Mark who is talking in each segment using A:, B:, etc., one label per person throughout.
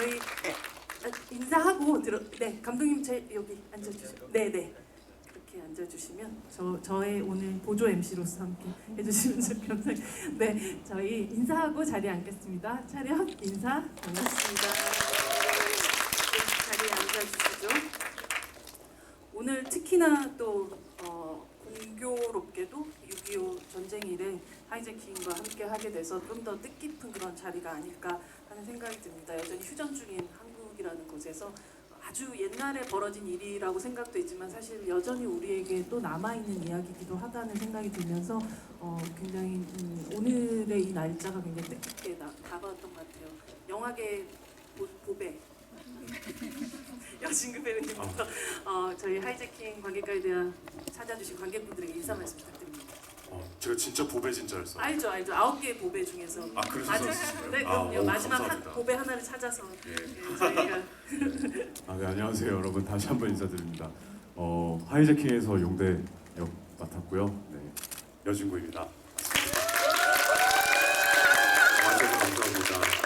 A: 저희 인사하고 네, 감독님 여기 앉아주시고 네네 그렇게 앉아주시면 저의 오늘 보조 MC로서 함께 해주시면 감사합니다. 네, 저희 인사하고 자리에 앉겠습니다. 차렷 인사 반갑습니다. 네, 자리에 앉아주시죠. 오늘 특히나 또 공교롭게도 6.25 전쟁 이래 하이제킹과 함께 하게 돼서 좀 더 뜻깊은 그런 자리가 아닐까 하는 생각이 듭니다. 여전히 휴전 중인 한국이라는 곳에서 아주 옛날에 벌어진 일이라고 생각도 있지만 사실 여전히 우리에게 또 남아있는 이야기이기도 하다는 생각이 들면서 굉장히 오늘의 이 날짜가 굉장히 뜻깊게 다가왔던 것 같아요. 영화계 보배 여진구 배우님부터 저희 하이제킹 관객가에 대한 찾아주신 관객분들에게 인사 말씀 부탁드립니다.
B: 제가 진짜 보배진 줄 알았어요.
A: 알죠. 9개 보배 중에서
B: 그래서
A: 네, 그럼요. 마지막 보배 하나를 찾아서 저희가
C: 네, 안녕하세요 여러분. 다시 한번 인사드립니다. 하이제킹에서 용대 역 맡았고요. 네,
B: 여진구입니다. 와주셔서 감사합니다.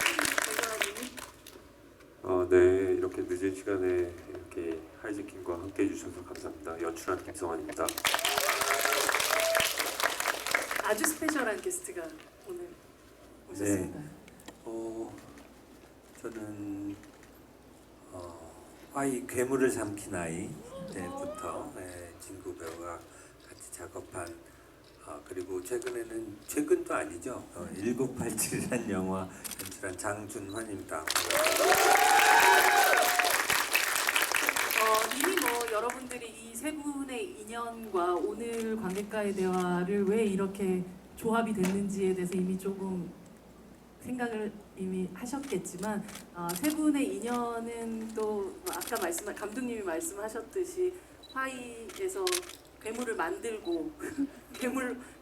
B: 네, 이렇게 늦은 시간에 이렇게 하이제킹과 함께 해주셔서 감사합니다. 연출한 김성환입니다.
A: 아주 스페셜한 게스트가 오늘 오셨습니다.
D: 네, 저는 화이 괴물을 삼킨 아이 때부터 진구 배우와 같이 작업한 그리고 최근도 아니죠. 1987이라는 영화 연출한 장준환입니다.
A: 이미 여러분들이 이 세 분의 인연과 오늘 관객과의 대화를 왜 이렇게 조합이 됐는지에 대해서 이미 조금 생각을 이미 하셨겠지만 세 분의 인연은 또 아까 감독님이 말씀하셨듯이 화이에서 괴물을 만들고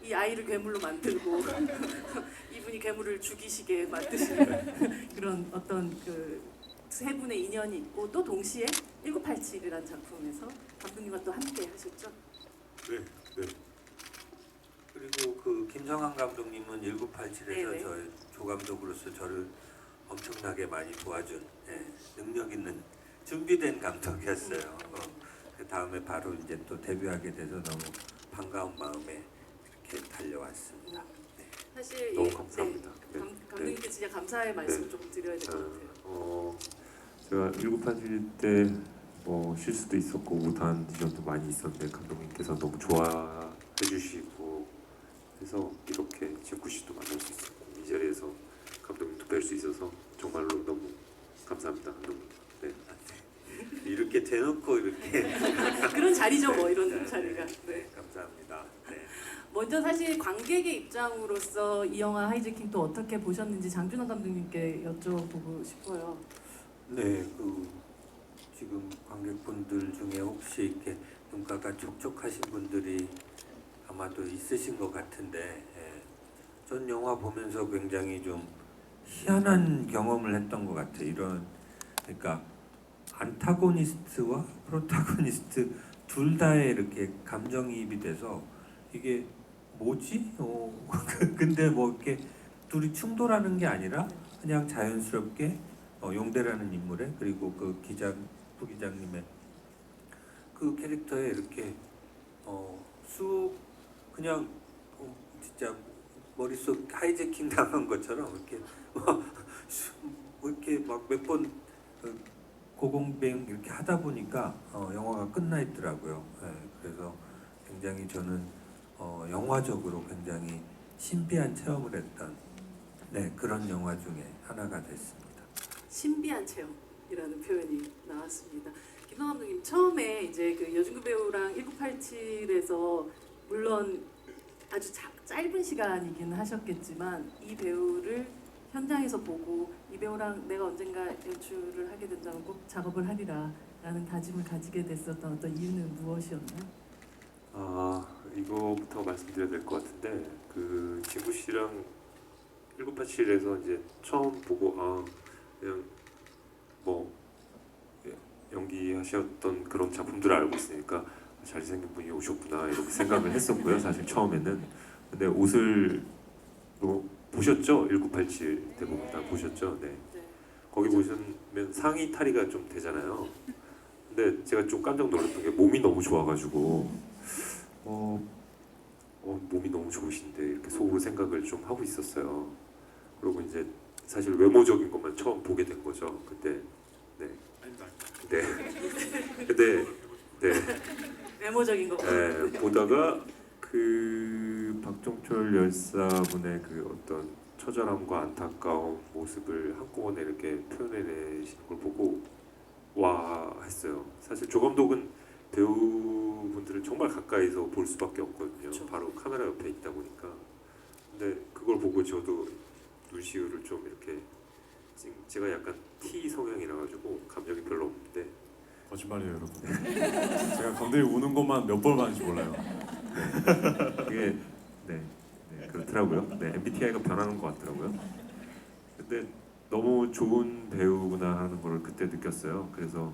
A: 이 아이를 괴물로 만들고 이분이 괴물을 죽이시게 만드시는 그런 어떤 세 분의 인연이 있고 또 동시에 1987이라는 작품에서 감독님과 또 함께 하셨죠?
B: 네.
D: 그리고 김성환 감독님은 1987에서
A: 네네.
D: 저 조감독으로서 저를 엄청나게 많이 도와준 능력 있는 준비된 감독이었어요. 그 다음에 바로 이제 또 데뷔하게 돼서 너무 반가운 마음에 이렇게 달려왔습니다. 네.
A: 사실
B: 너무 감사합니다. 네.
A: 감독님께 진짜 감사의 말씀 좀 드려야 될 것 같아요.
E: 제가 1987 때 실수도 있었고 못한 지점도 많이 있었는데 감독님께서 너무 좋아해 주시고 해서 이렇게 진구 씨도 만날 수 있었고 이 자리에서 감독님도 뵐 수 있어서 정말로 너무 감사합니다, 감독님. 네.
D: 이렇게 대놓고 이렇게
A: 그런 자리죠, 이런
D: 네,
A: 자리가.
D: 네, 감사합니다. 네.
A: 먼저 사실 관객의 입장으로서 이 영화 하이제킹 또 어떻게 보셨는지 장준환 감독님께 여쭤보고 싶어요.
D: 네, 지금 관객분들 중에 혹시 이렇게 눈가가 촉촉하신 분들이 아마도 있으신 것 같은데, 전 영화 보면서 굉장히 좀 희한한 경험을 했던 것 같아요. 그러니까 안타고니스트와 프로타고니스트 둘 다에 이렇게 감정이입이 돼서 이게 뭐지? 근데 이렇게 둘이 충돌하는 게 아니라 그냥 자연스럽게 용대라는 인물에 그리고 부기장님의 그 캐릭터에 이렇게 쑥 그냥 진짜 머릿속 하이제킹 당한 것처럼 이렇게 막 몇 번 고공뱅 이렇게 하다 보니까 영화가 끝나 있더라고요. 그래서 굉장히 저는 영화적으로 굉장히 신비한 체험을 했던 그런 영화 중에 하나가 됐습니다.
A: 신비한 체험이라는 표현이 나왔습니다. 김성환 감독님 처음에 이제 여진구 배우랑 1987에서 물론 아주 짧은 시간이긴 하셨겠지만 이 배우를 현장에서 보고 이 배우랑 내가 언젠가 연출을 하게 된다면 꼭 작업을 하리라 라는 다짐을 가지게 됐었던 어떤 이유는 무엇이었나요?
B: 이거부터 말씀드려야 될 것 같은데 진구 씨랑 1987에서 이제 처음 보고 그냥 연기하셨던 그런 작품들을 알고 있으니까 잘생긴 분이 오셨구나 이렇게 생각을 했었고요. 사실 처음에는. 근데 옷을 보셨죠? 1987 대부분 다 보셨죠? 네. 거기 보시면 상의 탈의가 좀 되잖아요. 근데 제가 좀 깜짝 놀랐던 게 몸이 너무 좋아가지고 몸이 너무 좋으신데 이렇게 속으로 생각을 좀 하고 있었어요. 그리고 이제 사실 외모적인 것만 처음 보게 된 거죠. 그때 네.
A: 외모적인 거.
B: 네, 보다가 그 박종철 열사분의 그 어떤 처절함과 안타까운 모습을 한꺼번에 이렇게 표현해내시는 걸 보고 와 했어요. 사실 조 감독은 배우분들을 정말 가까이서 볼 수밖에 없거든요.
A: 그쵸.
B: 바로 카메라 옆에 있다 보니까. 근데 그걸 보고 저도 눈시울을 좀 이렇게 제가 약간 T 성향이라 가지고 감정이 별로 없는데
C: 거짓말이에요, 여러분. 제가 감독님 우는 것만 몇 번 봤는지 몰라요.
B: 그게 네 그렇더라고요. 네, MBTI가 변하는 것 같더라고요. 근데 너무 좋은 배우구나 하는 걸 그때 느꼈어요. 그래서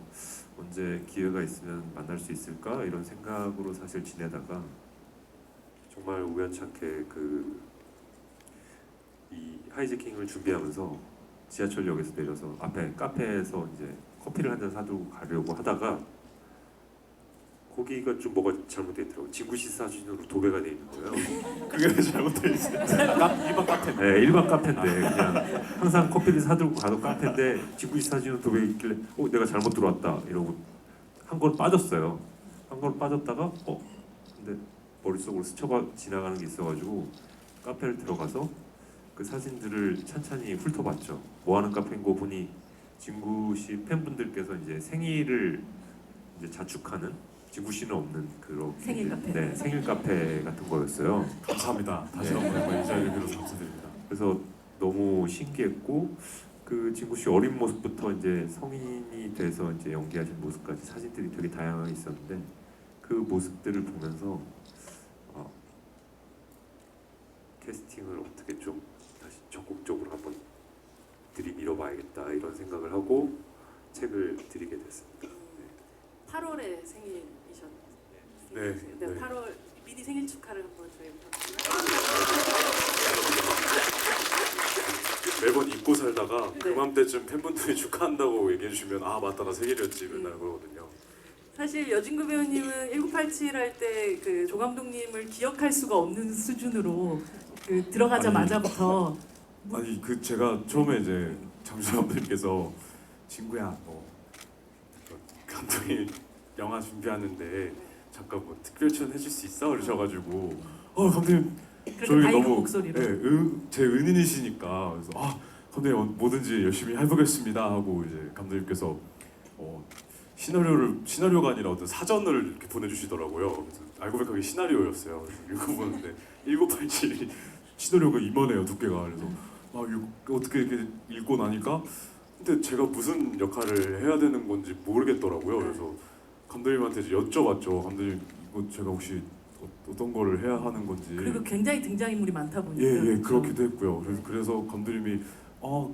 B: 언제 기회가 있으면 만날 수 있을까 이런 생각으로 사실 지내다가 정말 우연찮게 이 하이제킹을 준비하면서 지하철역에서 내려서 앞에 카페에서 이제 커피를 한 잔 사두고 가려고 하다가 거기가 좀 뭐가 잘못됐더라고요. 진구씨 사진으로 도배가 돼 있는 거예요.
C: 그게 왜 잘못돼 있어요? 일반 카페.
B: 네, 일반 카페인데 그냥 항상 커피를 사들고 가도 카페인데 진구씨 사진으로 도배 있길래 내가 잘못 들어왔다 이러고 한 걸 빠졌어요. 한 걸 빠졌다가 근데 머릿속으로 스쳐가 지나가는 게 있어가지고 카페를 들어가서 그 사진들을 찬찬히 훑어봤죠. 뭐 하는 카페인 거 보니 진구씨 팬분들께서 이제 생일을 이제 자축하는 진구 씨는 없는 그런
A: 생일 카페.
B: 네, 생일 카페 같은 거였어요.
C: 감사합니다. 다시 한번 이 자리를 빌어서 감사드립니다.
B: 그래서 너무 신기했고 그 진구 씨 어린 모습부터 이제 성인이 돼서 이제 연기하신 모습까지 사진들이 되게 다양하게 있었는데 그 모습들을 보면서 캐스팅을 어떻게 좀 다시 적극적으로 한번 들이밀어봐야겠다 이런 생각을 하고 책을 드리게 됐습니다.
A: 8월에 생일이셨네요.
C: 네,
A: 네,
C: 네.
A: 8월 미리 생일 축하를 한번 저희부터.
C: 매번 잊고 살다가
A: 네.
C: 그맘때쯤 팬분들이 축하한다고 얘기해 주시면 아 맞다 나 생일이었지 맨날 그러거든요.
A: 사실 여진구 배우님은 1987 할 때 그 조 감독님을 기억할 수가 없는 수준으로 그 들어가자마자부터
C: 아니 그 제가 처음에 이제 장준 감독님께서 친구야 뭐 감독이 영화 준비하는데 잠깐 뭐 특별 출연 해줄 수 있어? 그러셔가지고 감독님
A: 그렇게
C: 저희
A: 밝은
C: 너무
A: 목소리로
C: 제 은인이시니까 그래서 감독님 뭐든지 열심히 해보겠습니다 하고 이제 감독님께서 시나리오가 아니라 어떤 사전을 이렇게 보내주시더라고요. 그래서 알고 보니까 그게 시나리오였어요. 그래서 읽어보는데 1987이 시나리오가 이만해요 두께가. 그래서 어떻게 이렇게 읽고 나니까 근데 제가 무슨 역할을 해야 되는 건지 모르겠더라고요. 그래서 감독님한테 이제 여쭤봤죠. 감독님 이거 제가 혹시 어떤 거를 해야 하는 건지.
A: 그리고 굉장히 등장인물이 많다 보니까
C: 예, 그렇기도 했고요. 그래서 감독님이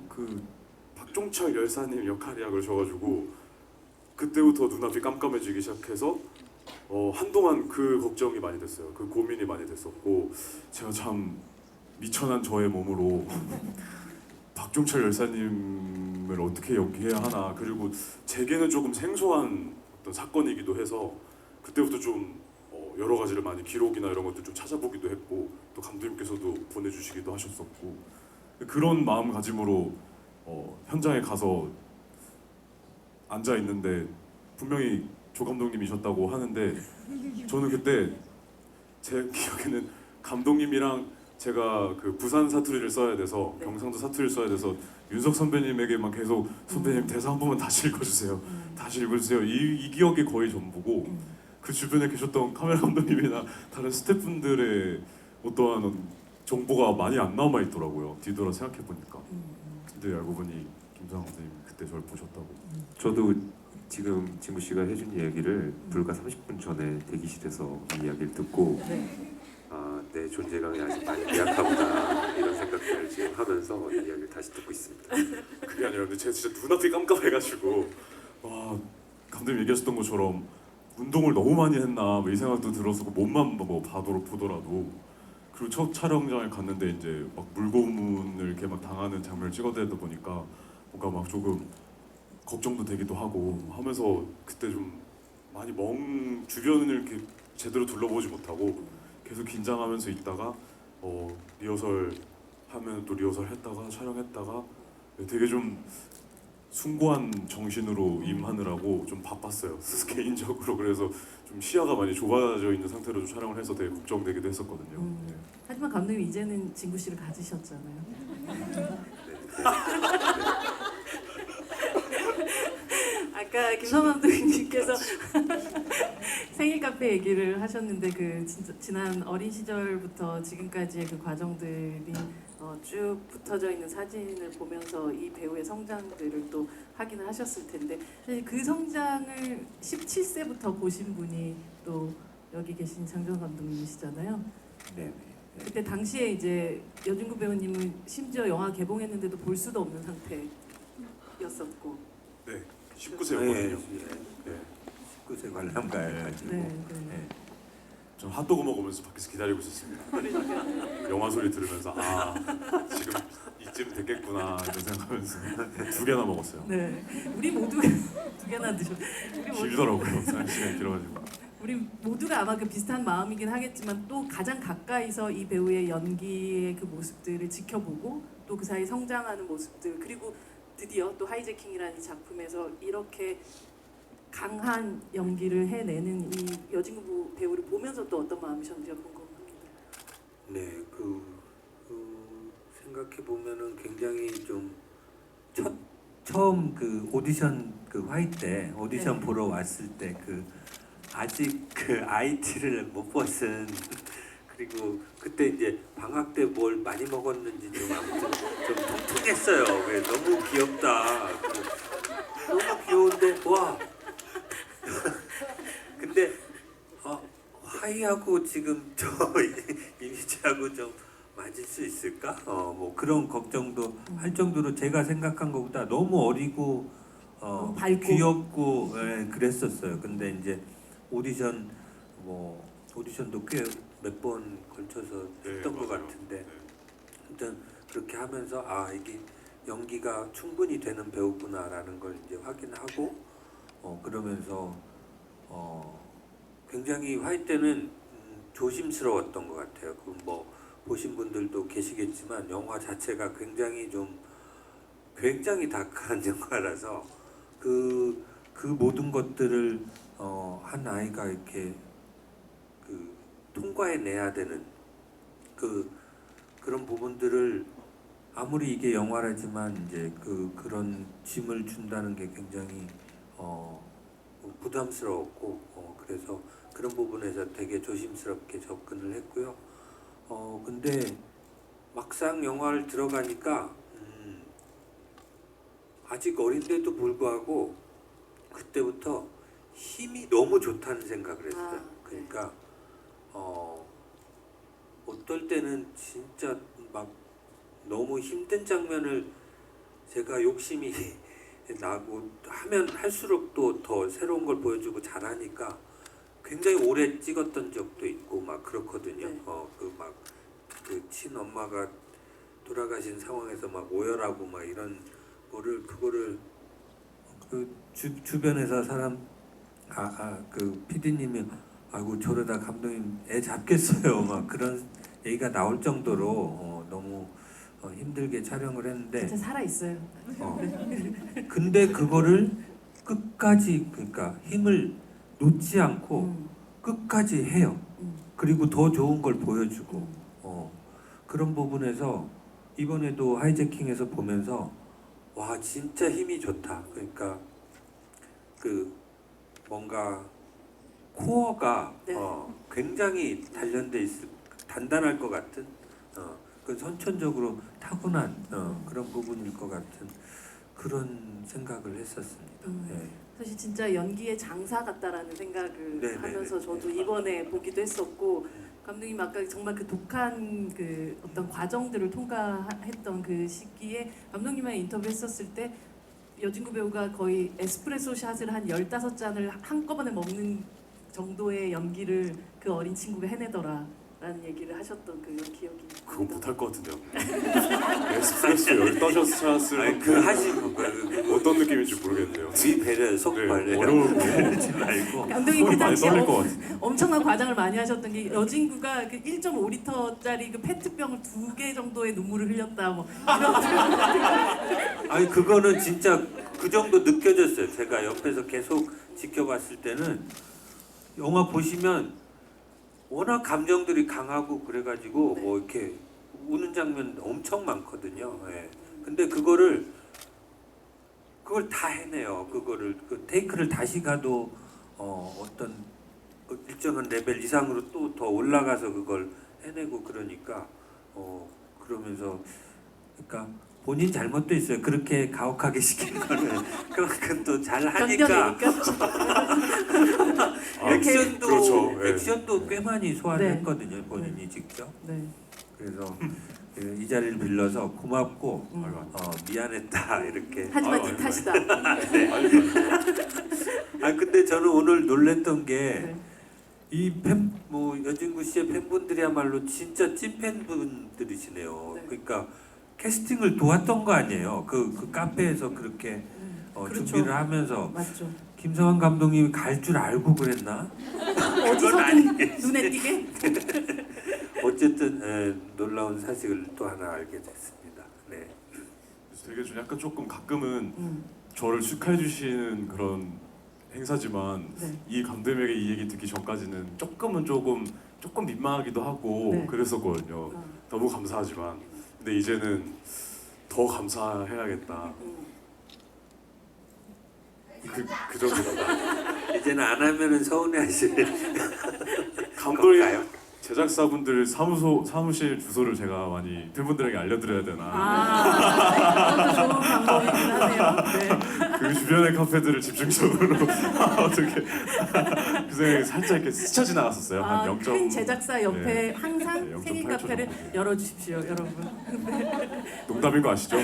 C: 그 박종철 열사님 역할이야 그러셔가지고 그때부터 눈앞이 깜깜해지기 시작해서 한동안 그 걱정이 많이 됐어요. 그 고민이 많이 됐었고 제가 참 미천한 저의 몸으로 박종철 열사님을 어떻게 연기해야 하나. 그리고 제게는 조금 생소한 어떤 사건이기도 해서 그때부터 좀 여러 가지를 많이 기록이나 이런 것들 좀 찾아보기도 했고 또 감독님께서도 보내주시기도 하셨었고 그런 마음가짐으로 현장에 가서 앉아 있는데 분명히 조 감독님이셨다고 하는데 저는 그때 제 기억에는 감독님이랑 제가 그 부산 사투리를 써야 돼서 경상도 사투리를 써야 돼서 윤석 선배님에게만 계속 선배님 대사 한 번만 다시 읽어주세요. 다시 읽어주세요. 이 기억이 거의 전부고 그 주변에 계셨던 카메라 감독님이나 다른 스태프분들의 어떠한 정보가 많이 안 남아 있더라고요. 뒤돌아 생각해 보니까. 근데 알고 보니 김상환 선생님 그때 저를 보셨다고.
B: 저도 지금 진구 씨가 해준 이야기를 불과 30분 전에 대기실에서 이 이야기를 듣고 내 존재감이 아직 많이 미약하구나 이런 생각들을 지금 하면서 이 이야기를 다시 듣고 있습니다.
C: 그게 아니라 근데 제가 진짜 눈앞이 깜깜해가지고 감독님 얘기하셨던 것처럼 운동을 너무 많이 했나 뭐 이 생각도 들어서 몸만 뭐 보더라도 그리고 첫 촬영장에 갔는데 이제 막 물고문을 이렇게 막 당하는 장면을 찍어대다 보니까 뭔가 막 조금 걱정도 되기도 하고 하면서 그때 좀 많이 주변을 이렇게 제대로 둘러보지 못하고 계속 긴장하면서 있다가 리허설 하면 또 리허설 했다가 촬영했다가 되게 좀 숭고한 정신으로 임하느라고 좀 바빴어요. 개인적으로. 그래서 좀 시야가 많이 좁아져 있는 상태로 좀 촬영을 해서 되게 걱정되기도 했었거든요. 네.
A: 하지만 감독님 이제는 진구 씨를 가지셨잖아요. 아까 김선 감독님께서 생일 카페 얘기를 하셨는데 그 진짜 지난 어린 시절부터 지금까지의 그 과정들이 쭉 붙어져 있는 사진을 보면서 이 배우의 성장들을 또 확인을 하셨을 텐데 사실 그 성장을 17세부터 보신 분이 또 여기 계신 장정 감독님이시잖아요.
D: 네.
A: 그때 당시에 이제 여진구 배우님은 심지어 영화 개봉했는데도 볼 수도 없는 상태였었고.
C: 네, 19세였거든요. 네.
D: 19세 관람가에 가지고.
A: 네, 네.
D: 네.
C: 전 핫도그 먹으면서 밖에서 기다리고 있었습니다. 영화 소리 들으면서 지금 이쯤 됐겠구나 이런 생각하면서 2개나 먹었어요.
A: 네, 우리 모두 2개나 드셨.
C: 길더라고요. 시간이 길어가지고.
A: 우리 모두가 아마 그 비슷한 마음이긴 하겠지만 또 가장 가까이서 이 배우의 연기의 그 모습들을 지켜보고 또 그 사이 성장하는 모습들 그리고 드디어 또 하이제킹이라는 이 작품에서 이렇게 강한 연기를 해내는 이 여진구 배우를 보면서 또 어떤 마음이셨는지가 궁금합니다.
D: 네, 생각해 보면은 굉장히 좀 처음 그 오디션 그 화이 때 오디션
A: 네.
D: 보러 왔을 때 그 아직 그 IT를 못 벗은 그리고 그때 이제 방학 때 뭘 많이 먹었는지 좀 아무튼 좀 통통했어요. 왜 너무 귀엽다. 너무 귀여운데 와. 근데 화이하고 지금 저 이미지하고 좀 맞을 수 있을까? 뭐 그런 걱정도 할 정도로 제가 생각한 것보다 너무 어리고
A: 너무 밝고.
D: 귀엽고 그랬었어요. 근데 이제 오디션도 꽤 몇 번 걸쳐서 했던 것
C: 맞아요.
D: 같은데
C: 네.
D: 아무튼 그렇게 하면서 이게 연기가 충분히 되는 배우구나라는 걸 이제 확인하고 그러면서 굉장히 화이 때는 조심스러웠던 것 같아요. 그 뭐 보신 분들도 계시겠지만 영화 자체가 굉장히 다크한 영화라서 그 모든 것들을 한 아이가 이렇게 그 통과해내야 되는 그런 부분들을 아무리 이게 영화라지만 이제 그런 짐을 준다는 게 굉장히 부담스러웠고 그래서 그런 부분에서 되게 조심스럽게 접근을 했고요. 근데 막상 영화를 들어가니까 아직 어린데도 불구하고 그때부터 힘이 너무 좋다는 생각을 했어요. 그러니까 어떨 때는 진짜 막 너무 힘든 장면을 제가 욕심이 나고 하면 할수록 또 더 새로운 걸 보여주고 잘하니까 굉장히 오래 찍었던 적도 있고 막 그렇거든요.
A: 네.
D: 그 친엄마가 돌아가신 상황에서 막 오열하고 막 이런 그거를 주변에서 사람 그 PD님이 아이고 저러다 감독님 애 잡겠어요 막 그런 얘기가 나올 정도로 너무 힘들게 촬영을 했는데
A: 진짜 살아 있어요.
D: 근데 그거를 끝까지 그러니까 힘을 놓지 않고 끝까지 해요. 그리고 더 좋은 걸 보여주고 그런 부분에서 이번에도 하이제킹에서 보면서 와 진짜 힘이 좋다. 그러니까 그 뭔가 코어가
A: 네.
D: 굉장히 단단할 것 같은 그 선천적으로 타고난 그런 부분일 것 같은 그런 생각을 했었습니다. 네.
A: 사실 진짜 연기의 장사 같다라는 생각을
D: 네,
A: 하면서
D: 네,
A: 저도
D: 네.
A: 이번에 보기도 했었고 감독님 아까 정말 그 독한 그 어떤 과정들을 통과했던 그 시기에 감독님과 인터뷰했었을 때 여진구 배우가 거의 에스프레소 샷을 한 15잔을 한꺼번에 먹는 정도의 연기를 그 어린 친구가 해내더라 라는 얘기를 하셨던 그 기억이.
C: 그건 못할 것 같은데요. 에스프레소 15샷을
D: 아니 그 하신 거
C: 어떤 느낌인지 모르겠네요.
D: 위 배려 속
C: 네,
D: 발려
C: 어려울 것
D: 줄 알고
A: 감독님 그
C: 많이
A: 당시에
C: 떨릴 것 같은데.
A: 엄청난 과장을 많이 하셨던 게 여진구가 그 1.5리터짜리 그 페트병을 2개 정도의 눈물을 흘렸다 뭐 이런.
D: 아니 그거는 진짜 그 정도 느껴졌어요. 제가 옆에서 계속 지켜봤을 때는 영화 보시면 워낙 감정들이 강하고 그래가지고
A: 네.
D: 뭐 이렇게 우는 장면 엄청 많거든요. 예. 근데 그걸 다 해내요. 그거를 그 테이크를 다시 가도 어떤 일정한 레벨 이상으로 또 더 올라가서 그걸 해내고 그러니까 그러면서 그러니까 본인 잘못도 있어요. 그렇게 가혹하게 시킨 거는 그만큼 또 잘 하니까
A: 견뎌내니까.
D: 액션도
C: 그렇죠. 예.
D: 액션도 꽤 많이 소화를
A: 네.
D: 했거든요. 본인이 직접.
A: 네.
D: 그래서 이 자리를 빌려서 고맙고
A: 음.
D: 미안했다 이렇게.
A: 하지만
C: 아유,
A: 네
C: 아유,
A: 탓이다.
D: 아 근데 저는 오늘 놀랬던 게
A: 네.
D: 이 뭐 여진구 씨의 팬분들이야말로 진짜 찐 팬분들이시네요.
A: 네.
D: 그러니까 캐스팅을 도왔던 거 아니에요. 그 카페에서 그렇게
A: 그렇죠.
D: 준비를 하면서
A: 맞죠.
D: 김성환 감독님이 갈 줄 알고 그랬나?
A: 어디서든 눈에 띄게.
D: 어쨌든 놀라운 사실을 또 하나 알게 됐습니다. 네.
C: 그래서 되게 좀 약간 조금 가끔은
A: 음.
C: 저를 축하해 주시는 그런 행사지만
A: 네.
C: 이 감독님에게 이 얘기 듣기 전까지는 조금 민망하기도 하고
A: 네.
C: 그랬었거든요.
A: 어.
C: 너무 감사하지만 근데 이제는 더 감사해야겠다. 그 정도다.
D: 이제는 안 하면은 서운해하실
C: 감독님
D: 건가요?
C: 제작사분들 사무실 주소를 제가 많이 팬분들에게 알려드려야 되나.
A: 아, 그것도 좋은 방법이긴 하네요. 네.
C: 그 주변의 카페들을 집중적으로 어떻게 그 생각이 살짝 이렇게 스쳐 지나갔었어요. 한 0.
A: 큰 제작사 옆에
C: 네.
A: 항상
C: 네, 0.8
A: 생일
C: 초
A: 카페를
C: 정도.
A: 열어주십시오, 여러분.
C: 농담인 거 아시죠?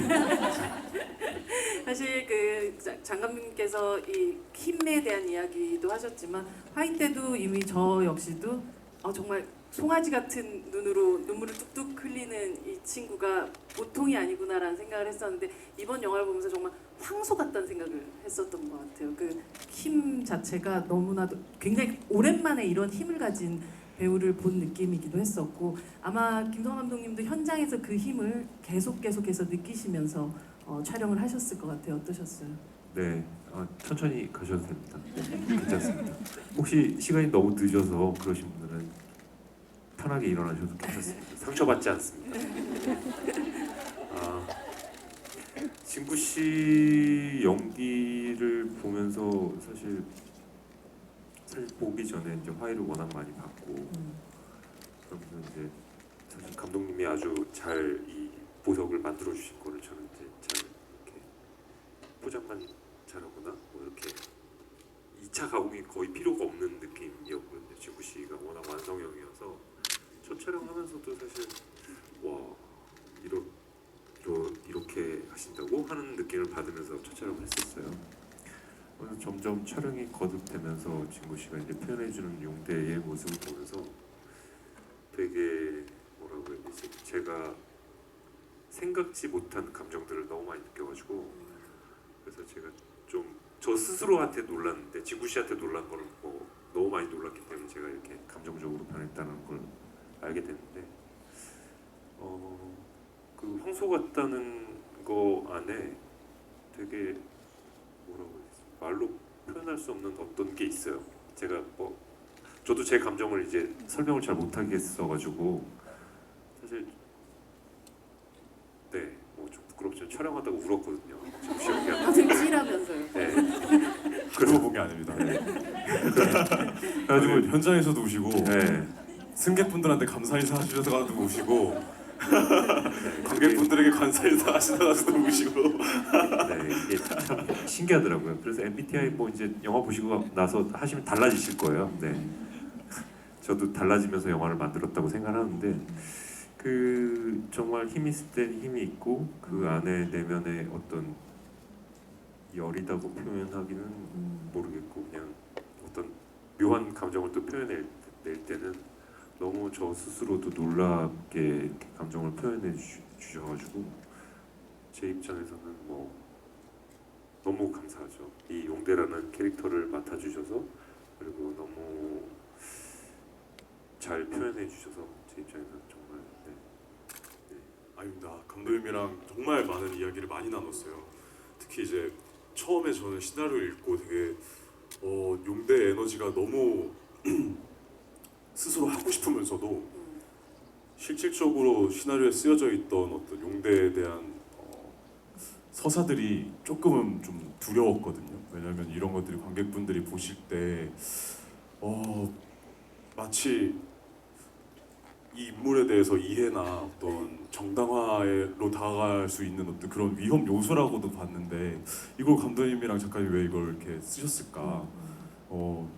A: 사실 그 장감님께서 이 힘에 대한 이야기도 하셨지만 화이 때도 이미 저 역시도 정말 송아지 같은 눈으로 눈물을 뚝뚝 흘리는 이 친구가 보통이 아니구나라는 생각을 했었는데 이번 영화를 보면서 정말 황소 같다는 생각을 했었던 것 같아요. 그 힘 자체가 너무나도 굉장히 오랜만에 이런 힘을 가진 배우를 본 느낌이기도 했었고 아마 김성환 감독님도 현장에서 그 힘을 계속해서 느끼시면서 촬영을 하셨을 것 같아요. 어떠셨어요?
B: 네, 천천히 가셔도 됩니다. 괜찮습니다. 혹시 시간이 너무 늦어서 그러신 분들은 편하게 일어나셔도 괜찮습니다. 상처받지 않습니다. 진구 씨 연기를 보면서 사실 보기 전에 이제 화해를 워낙 많이 받고 그러면서 이제 사실 감독님이 아주 잘 이 보석을 만들어 주신 거를 저는 이제 잘 이렇게 포장만 잘하구나 뭐 이렇게 2차 가공이 거의 필요가 없는 느낌이었거든요. 진구 씨가 워낙 완성형이어서 첫 촬영하면서도 사실 와 이렇게 하신다고 하는 느낌을 받으면서 첫 촬영을 했었어요. 그래서 점점 촬영이 거듭되면서 진구 씨가 이제 표현해주는 용대의 모습을 보면서 되게 뭐라고 해야 되지? 제가 생각지 못한 감정들을 너무 많이 느껴가지고 그래서 제가 좀 저 스스로한테 놀랐는데 진구 씨한테 놀란 거는 뭐 너무 많이 놀랐기 때문에 제가 이렇게 감정적으로 변했다는 걸 알게 됐는데 그 황소 같다는 거 안에 되게 뭐라고 해야 되지? 말로 표현할 수 없는 어떤 게 있어요. 제가 뭐 저도 제 감정을 이제 설명을 잘 못하겠어가지고 사실 네 뭐 좀 부끄럽지만 촬영하다가 울었거든요. 잠시 연기하다가.
A: 등치라면서요.
B: 네.
C: 그러고 본 게 아닙니다.
B: 그래가지고
C: 현장에서도 우시고
B: 네.
C: 승객분들한테 감사 인사 하시다가도 우시고 관객분들에게 감사 인사 하시다가도 우시고
B: 네, 이게 참 신기하더라고요. 그래서 MBTI 뭐 이제 영화 보시고 나서 하시면 달라지실 거예요. 네, 저도 달라지면서 영화를 만들었다고 생각하는데 그 정말 힘이 있을 때 힘이 있고 그 안에 내면의 어떤 열이다고 표현하기는 모르겠고 그냥 어떤 묘한 감정을 또 표현낼 때는
E: 너무 저 스스로도 놀랍게 이렇게 감정을 표현해 주셔가지고 제 입장에서는 뭐 너무 감사하죠. 이 용대라는 캐릭터를 맡아주셔서 그리고 너무 잘 표현해 주셔서 제 입장에서는 정말
C: 아닙니다. 감독님이랑 정말 많은 이야기를 많이 나눴어요. 특히 이제 처음에 저는 시나리오를 읽고 되게 용대의 에너지가 너무 스스로 하고 싶으면서도 실질적으로 시나리오에 쓰여져 있던 어떤 용대에 대한 서사들이 조금은 좀 두려웠거든요. 왜냐하면 이런 것들이 관객분들이 보실 때 마치 이 인물에 대해서 이해나 어떤 정당화로 다가갈 수 있는 어떤 그런 위험 요소라고도 봤는데 이걸 감독님이랑 작가님 왜 이걸 이렇게 쓰셨을까?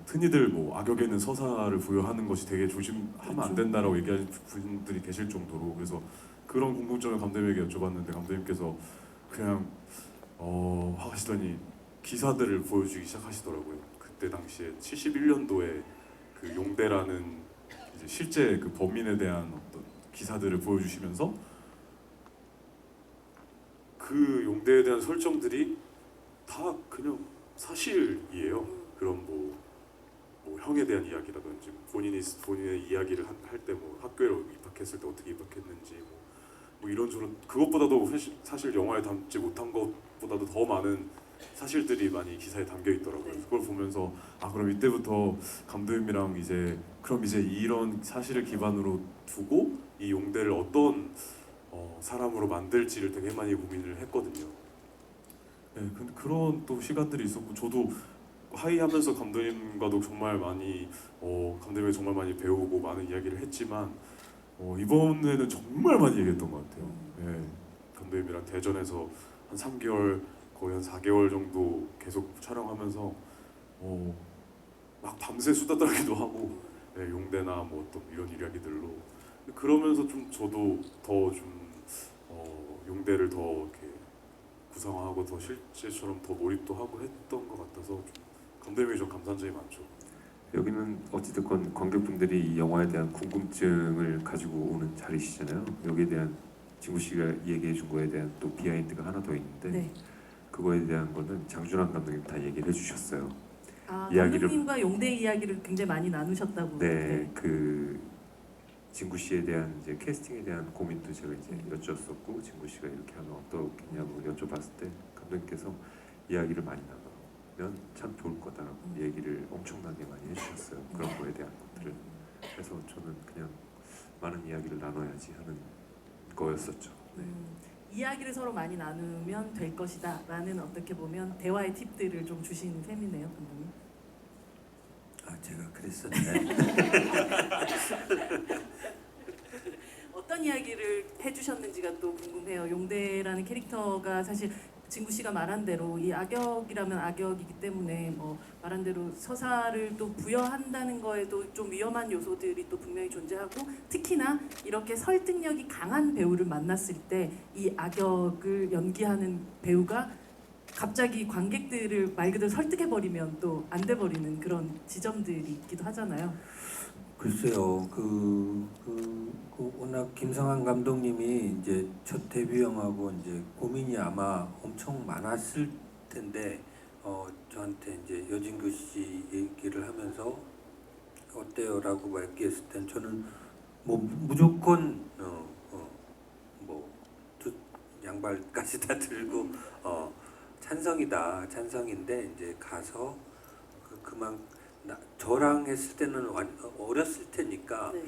C: 흔히들 뭐 악역에는 서사를 부여하는 것이 되게 조심하면 안 된다라고 얘기하는 분들이 계실 정도로 그래서 그런 궁금증을 감독님에게 여쭤봤는데 감독님께서 그냥 하시더니 기사들을 보여주기 시작하시더라고요. 그때 당시에 71년도에 그 용대라는 이제 실제 그 범인에 대한 어떤 기사들을 보여주시면서 그 용대에 대한 설정들이 다 그냥 사실이에요. 그런 뭐 형에 대한 이야기라든지 본인의 이야기를 할 때 뭐 학교에 입학했을 때 어떻게 입학했는지 뭐 이런저런 그것보다도 사실 영화에 담지 못한 것보다도 더 많은 사실들이 많이 기사에 담겨 있더라고요. 그걸 보면서 그럼 이때부터 감독님이랑 그럼 이제 이런 사실을 기반으로 두고 이 용대를 어떤 사람으로 만들지를 되게 많이 고민을 했거든요. 네, 근데 그런 또 시간들이 있었고 저도 하이하면서 감독님과도 정말 많이 감독님이 정말 많이 배우고 많은 이야기를 했지만 이번에는 정말 많이 얘기했던 것 같아요. 네, 감독님이랑 대전에서 한 3개월 거의 한 4개월 정도 계속 촬영하면서 막 밤새 수다 떨기도 하고 용대나 뭐 어떤 이런 이야기들로 그러면서 좀 저도 더 좀 용대를 더 이렇게 구상하고 더 실제처럼 더 몰입도 하고 했던 것 같아서 좀 감독님이 좀 감사한 점이 많죠.
E: 여기는 어찌됐건 관객분들이 이 영화에 대한 궁금증을 가지고 오는 자리시잖아요. 여기에 대한 진구 씨가 얘기해 준 거에 대한 또 비하인드가 하나 더 있는데
A: 네.
E: 그거에 대한 거는 장준환 감독님 다 얘기를 해주셨어요. 이야기를-
A: 감독님과 용대 이야기를 굉장히 많이 나누셨다고.
E: 네, 그 진구 씨에 대한 이제 캐스팅에 대한 고민도 제가 이제 여쭈었었고 진구 씨가 이렇게 하면 어떻겠냐고 여쭤봤을 때 감독님께서 이야기를 많이 나누면 참 좋을 거다라고 얘기를 엄청나게 많이 해주셨어요. 그런 거에 대한 것들을. 그래서 저는 그냥 많은 이야기를 나눠야지 하는 거였었죠. 네.
A: 이야기를 서로 많이 나누면 될 것이다라는 어떻게 보면 대화의 팁들을 좀 주시는 셈이네요, 감독님.
D: 제가 그랬었네.
A: 어떤 이야기를 해주셨는지가 또 궁금해요. 용대라는 캐릭터가 사실 진구 씨가 말한 대로 이 악역이라면 악역이기 때문에 뭐 말한 대로 서사를 또 부여한다는 거에도 좀 위험한 요소들이 또 분명히 존재하고 특히나 이렇게 설득력이 강한 배우를 만났을 때 이 악역을 연기하는 배우가 갑자기 관객들을 말 그대로 설득해버리면 또 안 돼버리는 그런 지점들이 있기도 하잖아요.
D: 글쎄요, 워낙 김성환 감독님이 이제 첫 데뷔 영화고 이제 고민이 아마 엄청 많았을 텐데, 저한테 이제 여진구 씨 얘기를 하면서 어때요라고 말했을 땐 저는 뭐 무조건 양발까지 다 들고 찬성인데 이제 가서 저랑 했을 때는 어렸을 테니까
A: 네.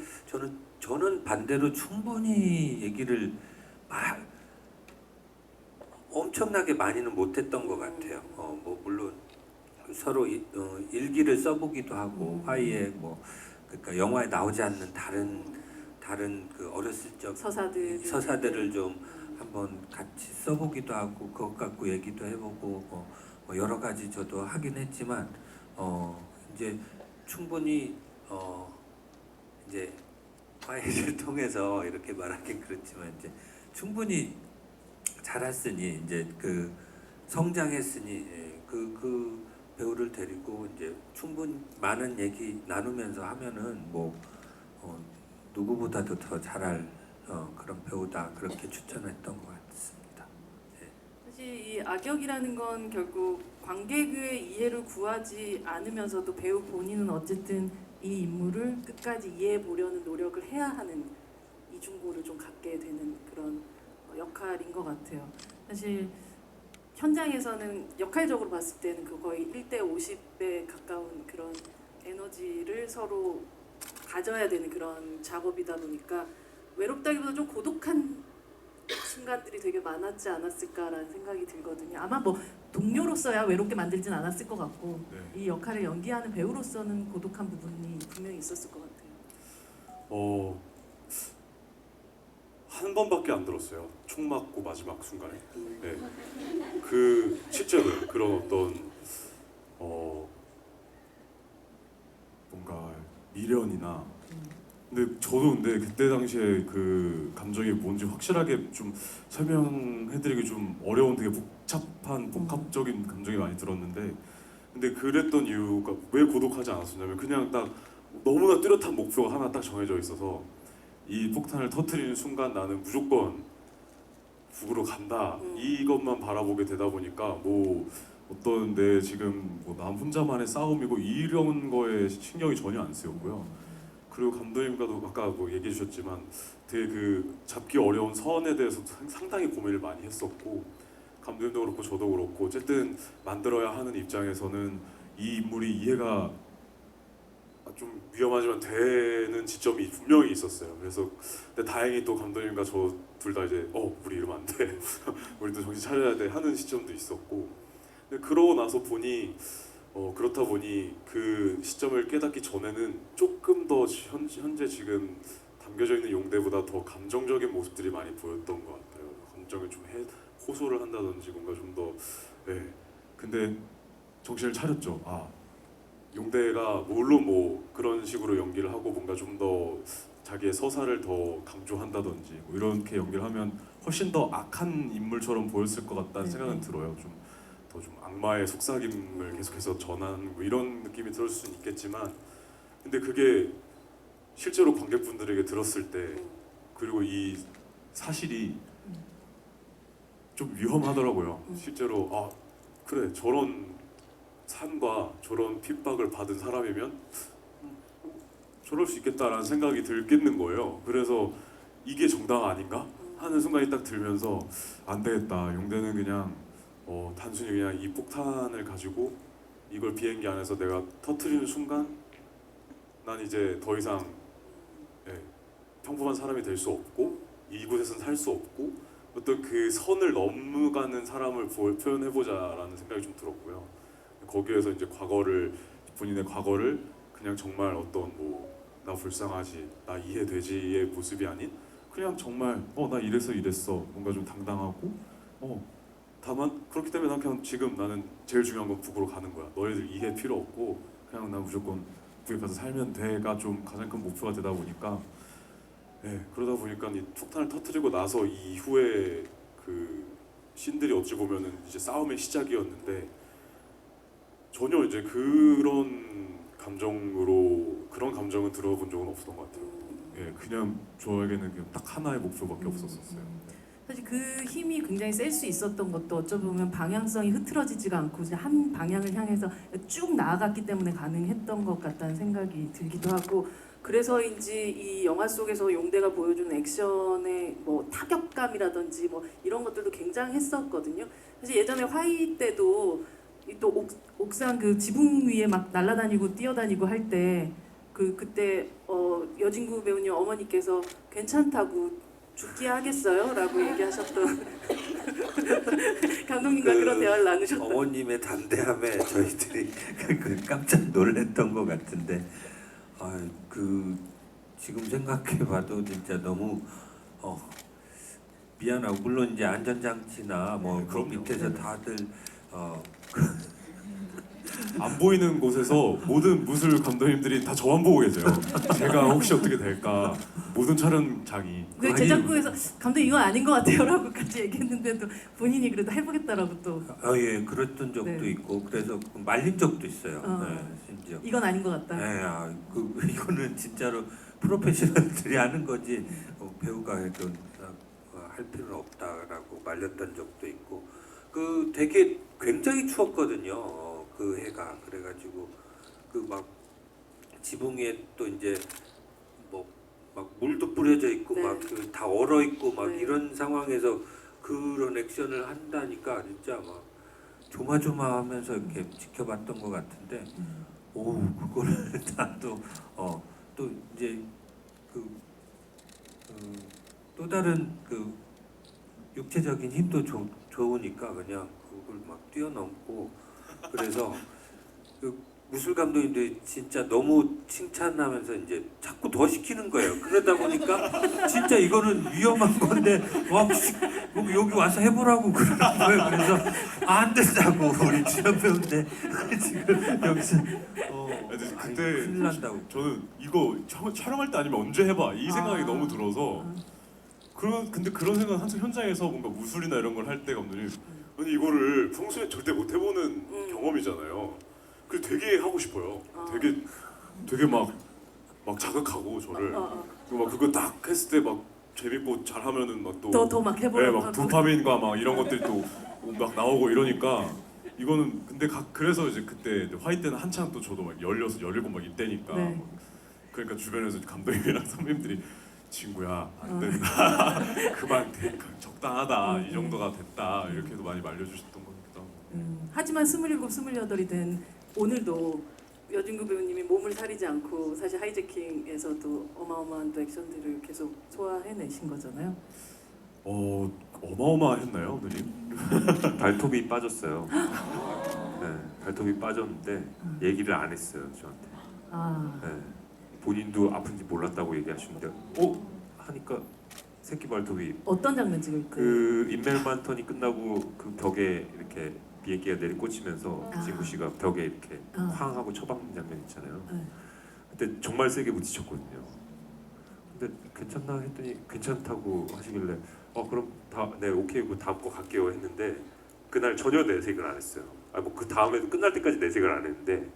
D: 저는 반대로 충분히 얘기를 엄청나게 많이는 못했던 것 같아요. 뭐 물론 서로 일기를 써보기도 하고 화이에 그러니까 영화에 나오지 않는 다른 그 어렸을 적 서사들을 좀 한번 같이 써보기도 하고 그것 갖고 얘기도 해보고 뭐 여러 가지 저도 하긴 했지만 이제 충분히 이제 화해를 통해서 이렇게 말하긴 그렇지만 이제 충분히 자랐으니 이제 그 성장했으니 그 배우를 데리고 이제 충분히 많은 얘기 나누면서 하면은 누구보다도 더 잘할 그런 배우다 그렇게 추천했던 것 같습니다.
A: 사실 이 악역이라는 건 결국 관객의 이해를 구하지 않으면서도 배우 본인은 어쨌든 이 인물을 끝까지 이해해 보려는 노력을 해야 하는 이중고를 좀 갖게 되는 그런 역할인 것 같아요. 사실 현장에서는 역할적으로 봤을 때는 그 거의 1대 50에 가까운 그런 에너지를 서로 가져야 되는 그런 작업이다 보니까 외롭다기보다 좀 고독한 순간들이 되게 많았지 않았을까라는 생각이 들거든요. 아마 뭐 동료로서야 외롭게 만들진 않았을 것 같고
C: 네.
A: 이 역할을 연기하는 배우로서는 고독한 부분이 분명히 있었을 것 같아요.
C: 한 번밖에 안 들었어요. 총 맞고 마지막 순간에. 네. 그 실제로 그런 어떤 뭔가 미련이나 근데 저도 그때 당시에 그 감정이 뭔지 확실하게 좀 설명해드리기 좀 어려운 되게 복합적인 감정이 많이 들었는데 근데 그랬던 이유가 왜 고독하지 않았었냐면 그냥 딱 너무나 뚜렷한 목표가 하나 딱 정해져 있어서 이 폭탄을 터뜨리는 순간 나는 무조건 북으로 간다 이것만 바라보게 되다 보니까 뭐 어떤 내 지금 뭐 남 혼자만의 싸움이고 이런 거에 신경이 전혀 안 쓰였고요. 그리고 감독님과도 아까 뭐 얘기해 주셨지만 되게 그 잡기 어려운 선에 대해서 상당히 고민을 많이 했었고 감독님도 그렇고 저도 그렇고 어쨌든 만들어야 하는 입장에서는 이 인물이 이해가 좀 위험하지만 되는 지점이 분명히 있었어요. 그래서 근데 다행히 또 감독님과 저 둘 다 이제 우리 이러면 안 돼. 우리도 정신 차려야 돼 하는 시점도 있었고 근데 그러고 나서 보니 그렇다 보니 그 시점을 깨닫기 전에는 조금 더 현재 지금 담겨져 있는 용대보다 더 감정적인 모습들이 많이 보였던 것 같아요. 감정을 좀 호소를 한다든지 뭔가 좀 더 근데 정신을 차렸죠. 용대가 물론 뭐 그런 식으로 연기를 하고 뭔가 좀 더 자기의 서사를 더 강조한다든지 뭐 이렇게 연기를 하면 훨씬 더 악한 인물처럼 보였을 것 같다는 생각은 들어요. 좀 더 좀 악마의 속삭임을 계속해서 전하는 뭐 이런 느낌이 들을 수는 있겠지만 근데 그게 실제로 관객분들에게 들었을 때 그리고 이 사실이 좀 위험하더라고요. 실제로 그래 저런 삶과 저런 핍박을 받은 사람이면 저럴 수 있겠다라는 생각이 들겠는 거예요. 그래서 이게 정당 아닌가 하는 순간이 딱 들면서 안 되겠다. 용대는 그냥 단순히 그냥 이 폭탄을 가지고 이걸 비행기 안에서 내가 터트리는 순간 난 이제 더 이상 평범한 사람이 될 수 없고 이곳에서는 살 수 없고 어떤 그 선을 넘어가는 사람을 표현해보자라는 생각이 좀 들었고요. 거기에서 이제 본인의 과거를 그냥 정말 어떤 뭐 나 불쌍하지, 나 이해되지의 모습이 아닌 그냥 정말 나 이랬어 뭔가 좀 당당하고 다만 그렇기 때문에 난 그냥 지금 나는 제일 중요한 건 북으로 가는 거야. 너희들 이해 필요 없고 그냥 난 무조건 북에 가서 살면 돼가 좀 가장 큰 목표가 되다 보니까 그러다 보니까 이 폭탄을 터뜨리고 나서 이후에 그 씬들이 어찌 보면은 이제 싸움의 시작이었는데 전혀 이제 그런 감정은 들어본 적은 없었던 것 같아요. 그냥 저에게는 그냥 딱 하나의 목표밖에 없었어요.
A: 사실 그 힘이 굉장히 셀 수 있었던 것도 어쩌면 방향성이 흐트러지지가 않고 이제 한 방향을 향해서 쭉 나아갔기 때문에 가능했던 것 같다는 생각이 들기도 하고 그래서인지 이 영화 속에서 용대가 보여주는 액션의 뭐 타격감이라든지 뭐 이런 것들도 굉장했었거든요. 사실 예전에 화이 때도 또 옥상 그 지붕 위에 막 날아다니고 뛰어다니고 할 때 그때 여진구 배우님 어머니께서 괜찮다고 죽기 하겠어요? 라고 얘기하셨던 감독님과 그런 대화를 나누셨던
D: 어머님의 담대함에 저희들이 깜짝 놀랐던 것 같은데 지금 생각해봐도 진짜 너무 미안하고 물론 이제 안전장치나 뭐 그 밑에서 다들
C: 안 보이는 곳에서 모든 무술 감독님들이 다 저만 보고 계세요. 제가 혹시 어떻게 될까 모든 촬영장이
A: 그 제작부에서 감독 이건 아닌 것 같아요 라고까지 얘기했는데도 본인이 그래도 해보겠다라고 또
D: 예 그랬던 적도 있고 그래서 말린 적도 있어요. 심지어
A: 이건 아닌 것 같다.
D: 이거는 진짜로 프로페셔널들이 하는 거지 배우가 해도 할 필요는 없다라고 말렸던 적도 있고 그 되게 굉장히 추웠거든요. 그 해가 그래가지고 그 막 지붕 위에 또 이제 뭐 막 물도 뿌려져 있고
A: 네.
D: 막 그 다 얼어 있고 막
A: 네.
D: 이런 상황에서 그런 액션을 한다니까 진짜 막 조마조마하면서 이렇게 지켜봤던 것 같은데 오 그거를 다또 이제 또 다른 그 육체적인 힘도 좋으니까 그냥 그걸 막 뛰어넘고 그래서 그 무술 감독님들이 진짜 너무 칭찬하면서 이제 자꾸 더 시키는 거예요. 그러다 보니까 진짜 이거는 위험한 건데 와 여기 와서 해보라고 그러는 거예요. 그래서 안 된다고 우리 주연 배우인데 지금 여기서
C: 근데
D: 아이,
C: 그때
D: 큰일 난다고.
C: 저는 이거 촬영할 때 아니면 언제 해봐 이 생각이
A: 아.
C: 너무 들어서 근데 그런 생각 항상 현장에서 뭔가 무술이나 이런 걸 할 때 감독님 아니 이거를 평소에 절대 못 해보는 경험이잖아요. 그래서 되게 하고 싶어요. 되게 막 자극하고 저를 그리고 막 그거 딱 했을 때 막 재밌고 잘하면은 막 또
A: 더 막 해보려고
C: 막
A: 하고.
C: 도파민과 막 이런 것들이 또 막 나오고 이러니까 이거는 근데 그래서 이제 그때 화이트 때는 한창 또 저도 막 16, 17 막 이때니까
A: 네.
C: 막 그러니까 주변에서 감독님이랑 선배님들이 친구야 안 된다 그만 적당하다 이 정도가 됐다 이렇게도 많이 말려주셨던 것 같기도 하고
A: 하지만 27, 28이 된 오늘도 여진구 배우님이 몸을 사리지 않고 사실 하이제킹에서도 어마어마한 또 액션들을 계속 소화해내신 거잖아요.
C: 어마어마했나요 누님?
E: 발톱이 빠졌어요. 네, 발톱이 빠졌는데 얘기를 안 했어요 저한테.
A: 아,
E: 네, 본인도 아픈지 몰랐다고 얘기하시는데 하니까 새끼 발톱이
A: 어떤 장면 찍을 때?
E: 그 인멜만 턴이 끝나고 그 벽에 이렇게 비행기가 내리꽂히면서
A: 아.
E: 진구 씨가 벽에 이렇게
A: 아.
E: 쾅 하고 처박는 장면 있잖아요.
A: 네.
E: 그때 정말 세게 부딪혔거든요. 근데 괜찮나 했더니 괜찮다고 하시길래 그럼 네 오케이 그 다음 거 갈게요 했는데 그날 전혀 내색을 안 했어요. 뭐 그 다음에도 끝날 때까지 내색을 안 했는데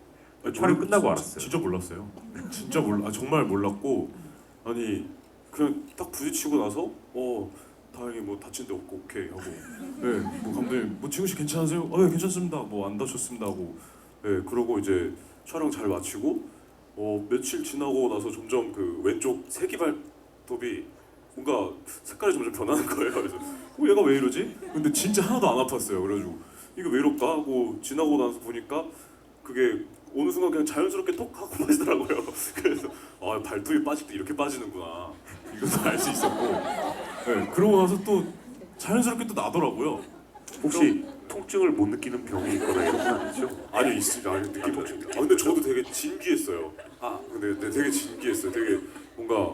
E: 촬영 끝나고 알았어요.
C: 진짜 몰랐어요. 진짜 정말 몰랐고 아니 그냥 딱 부딪히고 나서 다행히 뭐 다친 데 없고 오케이 하고 뭐 감독님 뭐 진구 씨 괜찮으세요? 네 괜찮습니다. 뭐 안 다쳤습니다 하고 그러고 이제 촬영 잘 마치고 며칠 지나고 나서 점점 그 왼쪽 새끼 발톱이 뭔가 색깔이 점점 변하는 거예요. 그래서 얘가 왜 이러지? 근데 진짜 하나도 안 아팠어요. 그래가지고 이거 왜 이럴까 하고 지나고 나서 보니까 그게 어느 순간 그냥 자연스럽게 톡 하고 빠지더라고요. 그래서 발톱이 빠질 때 이렇게 빠지는구나 이것도 알 수 있었고 그러고 나서 또 자연스럽게 또 나더라고요.
E: 혹시 통증을 못 느끼는 병이 있거나 이런 건 아니죠?
C: 아니요 있습니다. 아니 느낌 근데 저도 되게 진기했어요. 근데 되게 진기했어요. 되게 뭔가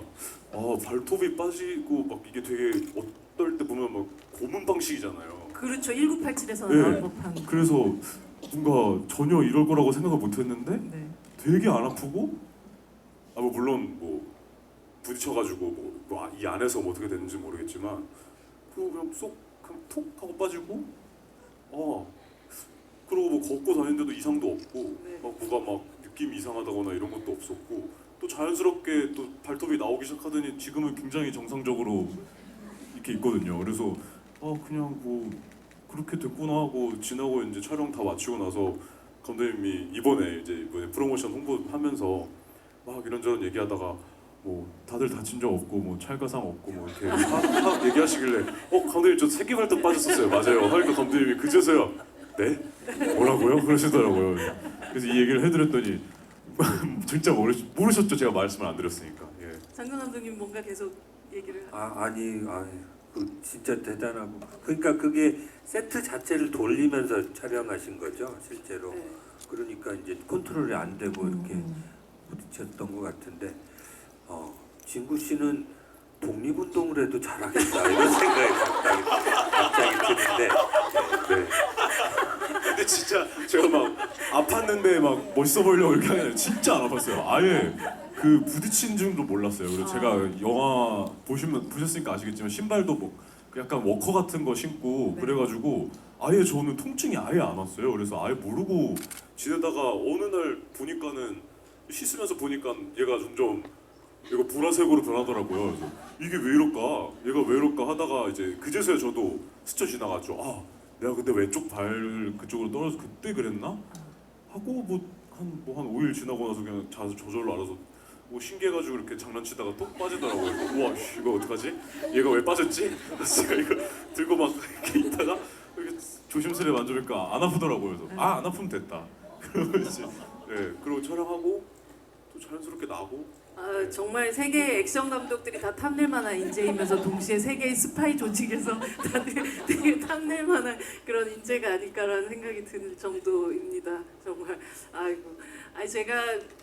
C: 발톱이 빠지고 막 이게 되게 어떨 때 보면 막 고문 방식이잖아요.
A: 그렇죠. 1987에서
C: 네.
A: 나올 법한.
C: 그래서 뭔가 전혀 이럴 거라고 생각을 못했는데
A: 네.
C: 되게 안 아프고 뭐 물론 뭐 부딪혀가지고 이 안에서 뭐 어떻게 되는지 모르겠지만 그냥 쏙 그냥 톡 하고 빠지고 그리고 뭐 걷고 다니는데도 이상도 없고
A: 네.
C: 막 뭐가 막 느낌이 이상하다거나 이런 것도 없었고 또 자연스럽게 또 발톱이 나오기 시작하더니 지금은 굉장히 정상적으로 이렇게 있거든요. 그래서 그냥 뭐 그렇게 됐구나 하고 지나고 이제 촬영 다 마치고 나서 감독님이 이번에 프로모션 홍보하면서 막 이런저런 얘기하다가 뭐 다들 다친 적 없고 뭐 찰가상 없고 뭐 이렇게 막 얘기하시길래 감독님 저 새끼 발톱 빠졌었어요. 맞아요. 하니까 감독님이 그제서야 네? 뭐라고요? 그러시더라고요. 그래서 이 얘기를 해드렸더니 진짜 모르셨죠. 제가 말씀을 안 드렸으니까. 예.
A: 장근 감독님 뭔가 계속 얘기를.
D: 아니 그 진짜 대단하고 그러니까 그게 세트 자체를 돌리면서 촬영하신 거죠 실제로.
A: 네.
D: 그러니까 이제 컨트롤이 안 되고 이렇게 부딪혔던 것 같은데 진구 씨는 독립운동을 해도 잘하겠다 이런 생각이 갑자기 드는데 네.
C: 근데 진짜 제가 막 아팠는데 막 멋있어 보이려고 이렇게 하는 게 아니라 진짜 안 아팠어요. 아예 그 부딪힌 줄도 몰랐어요. 그래서 제가 영화 보셨으니까 아시겠지만 신발도 뭐 약간 워커 같은 거 신고
A: 네.
C: 그래가지고 아예 저는 통증이 아예 안 왔어요. 그래서 아예 모르고 지내다가 어느 날 보니까는 씻으면서 보니까 얘가 점점 얘가 보라색으로 변하더라고요. 그래서 이게 왜 이럴까? 얘가 왜 이럴까 하다가 이제 그제서야 저도 스쳐 지나갔죠. 아, 내가 근데 왼쪽 발 그쪽으로 떨어져 그때 그랬나? 하고 한 5일 지나고 나서 그냥 저절로 알아서 뭐 신기해가지고 이렇게 장난치다가 또 빠지더라고요. 그래서 우와, 씨, 이거 어떡하지? 얘가 왜 빠졌지? 그래서 제가 이거 들고 막 이렇게 있다가 이렇게 조심스레 만져보니까 안 아프더라고요. 그래서 아, 안 아프면 됐다. 그러고 이제 그리고 촬영하고 또 자연스럽게 나고.
A: 아, 정말 세계의 액션 감독들이 다 탐낼 만한 인재이면서 동시에 세계의 스파이 조직에서 다들 되게 탐낼 만한 그런 인재가 아닐까라는 생각이 들 정도입니다. 정말 아이고. 아니 제가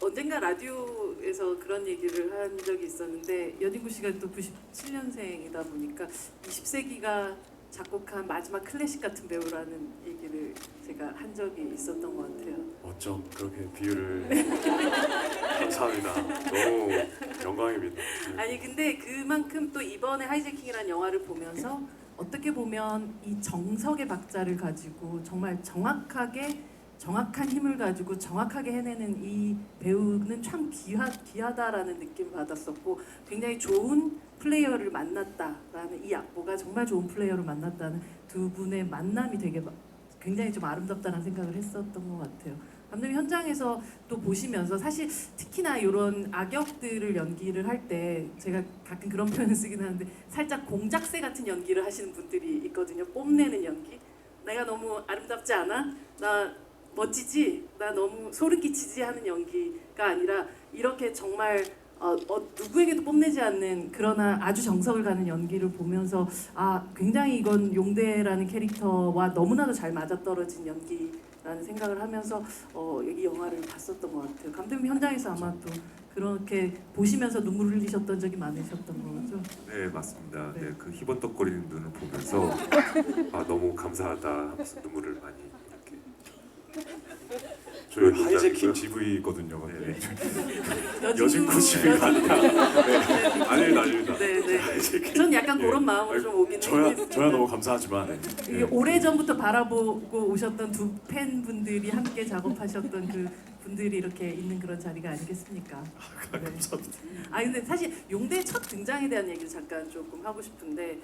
A: 언젠가 라디오에서 그런 얘기를 한 적이 있었는데 여진구 씨가 또 97년생이다 보니까 20세기가 작곡한 마지막 클래식 같은 배우라는 얘기를 제가 한 적이 있었던 것 같아요.
C: 어쩜 그렇게 비유를 감사합니다. 너무 영광입니다.
A: 아니 근데 그만큼 또 이번에 하이제킹이라는 영화를 보면서 어떻게 보면 이 정석의 박자를 가지고 정말 정확한 힘을 가지고 정확하게 해내는 이 배우는 참 귀하다라는 느낌을 받았었고 굉장히 좋은 플레이어를 만났다라는 이 악보가 정말 좋은 플레이어를 만났다는 두 분의 만남이 되게 굉장히 좀 아름답다는 생각을 했었던 것 같아요. 감독님 현장에서 또 보시면서 사실 특히나 이런 악역들을 연기를 할 때 제가 가끔 그런 표현을 쓰긴 하는데 살짝 공작새 같은 연기를 하시는 분들이 있거든요. 뽐내는 연기. 내가 너무 아름답지 않아? 나 멋지지? 나 너무 소름 끼치지? 하는 연기가 아니라 이렇게 정말 누구에게도 뽐내지 않는 그러나 아주 정석을 가는 연기를 보면서 아 굉장히 이건 용대라는 캐릭터와 너무나도 잘 맞아떨어진 연기라는 생각을 하면서 이 영화를 봤었던 것 같아요. 감독님 현장에서 아마 또 그렇게 보시면서 눈물을 흘리셨던 적이 많으셨던 거죠?
E: 네, 맞습니다.
A: 네.
E: 네, 그 희번덕거리는 눈을 보면서 아, 너무 감사하다 하면서 눈물을 많이 이렇게.
C: 저희
E: 그런
C: 하이제킹
E: 농담이고요.
C: GV거든요.
E: 네.
C: 여진구 GV가 아니라 아닙니다, 아닙니다.
A: 네네. 전 약간
C: 예.
A: 그런 마음으로
C: 아니,
A: 좀 오긴
C: 저야 너무 감사하지만
A: 이게 오래전부터 바라보고 오셨던 두 팬분들이 함께 작업하셨던 그 분들이 이렇게 있는 그런 자리가 아니겠습니까? 네.
C: 감사합니다.
A: 아 근데 사실 용대 첫 등장에 대한 얘기를 잠깐 조금 하고 싶은데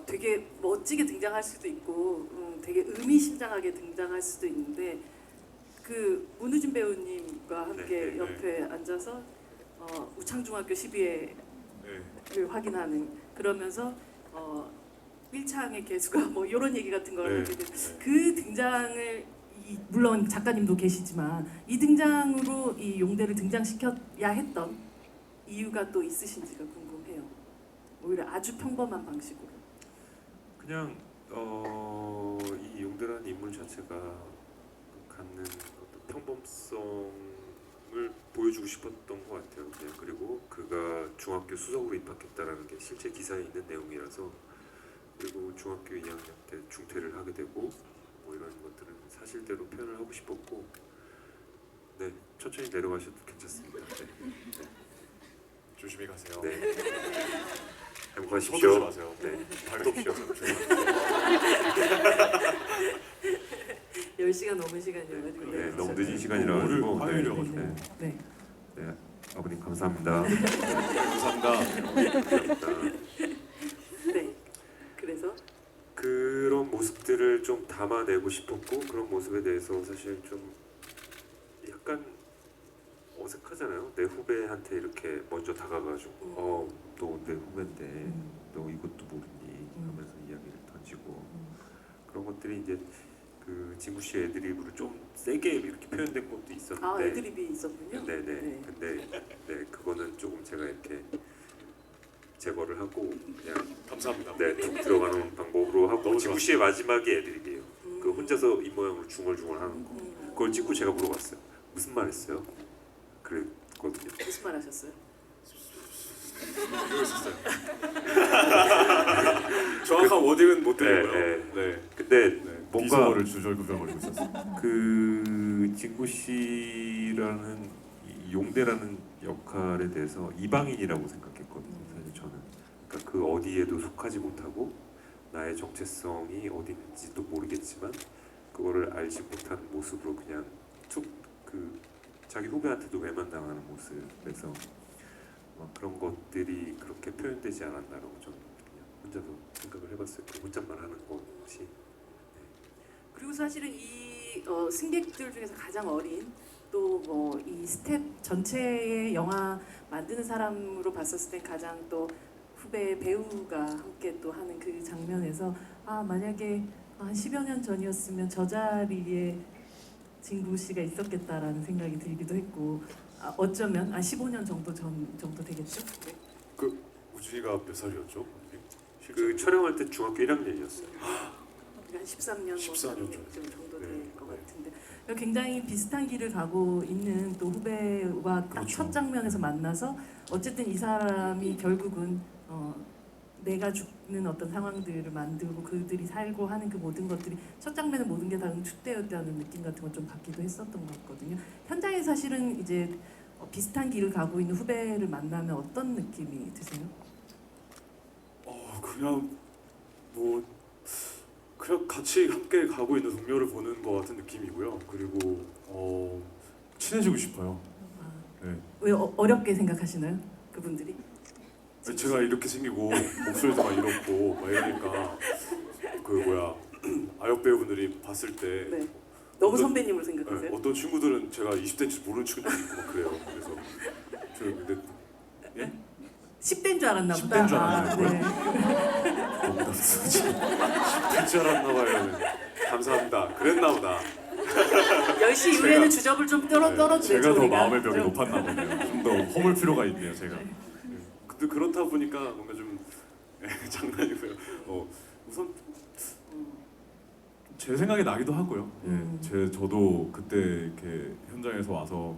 A: 되게 멋지게 등장할 수도 있고 되게 의미심장하게 등장할 수도 있는데 그 문우진 배우님과 함께
E: 네,
A: 옆에 앉아서 우창중학교 12회를
C: 네.
A: 확인하는 그러면서 1창의 개수가 뭐 이런 얘기 같은 걸
C: 네.
A: 하게 된 그 등장을 물론 작가님도 계시지만 이 등장으로 이 용대를 등장시켜야 했던 이유가 또 있으신지가 궁금해요. 오히려 아주 평범한 방식으로.
E: 그냥 이 용대라는 인물 자체가 갖는 어떤 평범성을 보여주고 싶었던 것 같아요. 그냥 그리고 그가 중학교 수석으로 입학했다라는 게 실제 기사에 있는 내용이라서 그리고 중학교 2학년 때 중퇴를 하게 되고 뭐 이런 것들은 사실대로 표현을 하고 싶었고 네 천천히 내려가셔도 괜찮습니다. 네,
C: 조심히 가세요.
E: 네.
C: 서두르지
E: 행복하십시오.
C: 마세요.
E: 네.
C: 발도 피셔.
A: 10시간 넘은 시간이어가지고
E: 네, 너무 늦은
C: 오늘
E: 시간이라가지고
C: 화요일이어가지고.
A: 네. 네.
E: 네, 아버님 감사합니다.
C: 감사합니다.
E: 감사합니다.
A: 네. 그래서
E: 그런 모습들을 좀 담아내고 싶었고 그런 모습에 대해서 사실 좀 약간 어색하잖아요. 내 후배한테 이렇게 먼저 다가가지고 너 내 후배인데 너 이것도 모르니 하면서 이야기를 던지고 그런 것들이 이제 그 진구 씨 애드립으로 좀 세게 이렇게 표현된 것도 있었는데
A: 아 애드립이 있었군요.
E: 네네.
A: 네.
E: 근데 네 그거는 조금 제가 이렇게 제거를 하고 그냥
C: 감사합니다.
E: 네, 툭 들어가는 방법으로 하고
C: 너무
E: 진구 씨의 마지막이 애드립이에요. 그 혼자서 입 모양으로 중얼중얼 하는 거. 그걸 찍고 제가 물어봤어요. 무슨 말 했어요? 그랬거든요.
A: 무슨 말 하셨어요?
C: 이거 있었어요. 정확한 워딩은 못 드리고요.
E: 네,
C: 네.
E: 근데
C: 네.
E: 뭔가
C: 비속어를 주절구절거리고 있었어요.
E: 그 진구 씨라는 이 용대라는 역할에 대해서 이방인이라고 생각했거든요. 사실 저는 그러니까 그 어디에도 속하지 못하고 나의 정체성이 어디 있는지도 모르겠지만 그거를 알지 못하는 모습으로 그냥 툭 그 자기 후배한테도 외면당하는 모습에서 그런 것들이 그렇게 표현되지 않았나라고 좀 그냥 혼자서 생각을 해봤어요. 그 혼잣말 하는 것이.
A: 그리고 사실은 이 승객들 중에서 가장 어린 또 뭐 이 스텝 전체의 영화 만드는 사람으로 봤었을 때 가장 또 후배 배우가 함께 또 하는 그 장면에서 아 만약에 한 10여 년 전이었으면 저 자리에 진구 씨가 있었겠다라는 생각이 들기도 했고 어쩌면 15년 정도 정도 되겠죠? 네.
C: 그 우진이가 몇 살이었죠?
E: 그 촬영할 때 중학교 1학년이었어요.
A: 한 13년
C: 14년
A: 정도
C: 네.
A: 될 것 같은데 굉장히 비슷한 길을 가고 있는 또 후배와 딱
C: 그렇죠.
A: 첫 장면에서 만나서 어쨌든 이 사람이 결국은 내가 죽는 어떤 상황들을 만들고 그들이 살고 하는 그 모든 것들이 첫 장면에 모든 게 다 응축되었다는 느낌 같은 걸 좀 받기도 했었던 것 같거든요. 현장에 사실은 이제 비슷한 길을 가고 있는 후배를 만나면 어떤 느낌이 드세요?
C: 그냥 뭐 그냥 같이 함께 가고 있는 동료를 보는 것 같은 느낌이고요. 그리고 친해지고 싶어요.
A: 아,
C: 네.
A: 왜 어렵게 생각하시나요? 그분들이?
C: 제가 이렇게 생기고 목소리도 막 이렇고 막 이러니까 그 뭐야 아역 배우분들이 봤을 때
A: 네. 너무
C: 어떤-
A: 선배님으로 생각하세요?
C: 어떤 친구들은 제가 20대인지 모르는 친구들이 있고 막 그래요. 그래서 저 근데
A: 10대인 줄 알았나
C: 10대인
A: 보다.
C: 줄 알았나요?
A: 네.
C: 너무 남쓰지 10대인 줄 알았나 봐요. 감사합니다. 그랬나 보다.
A: 10시 이후에는 주접을 좀 떨어주죠.
C: 제가 더
A: 우리가.
C: 마음의 벽이
A: 좀.
C: 높았나 보네요. 좀 더 허물 필요가 있네요, 제가. 근데 그렇다 보니까 뭔가 좀 장난이고요. 우선 제 생각이 나기도 하고요. 저도 그때 이렇게 현장에서 와서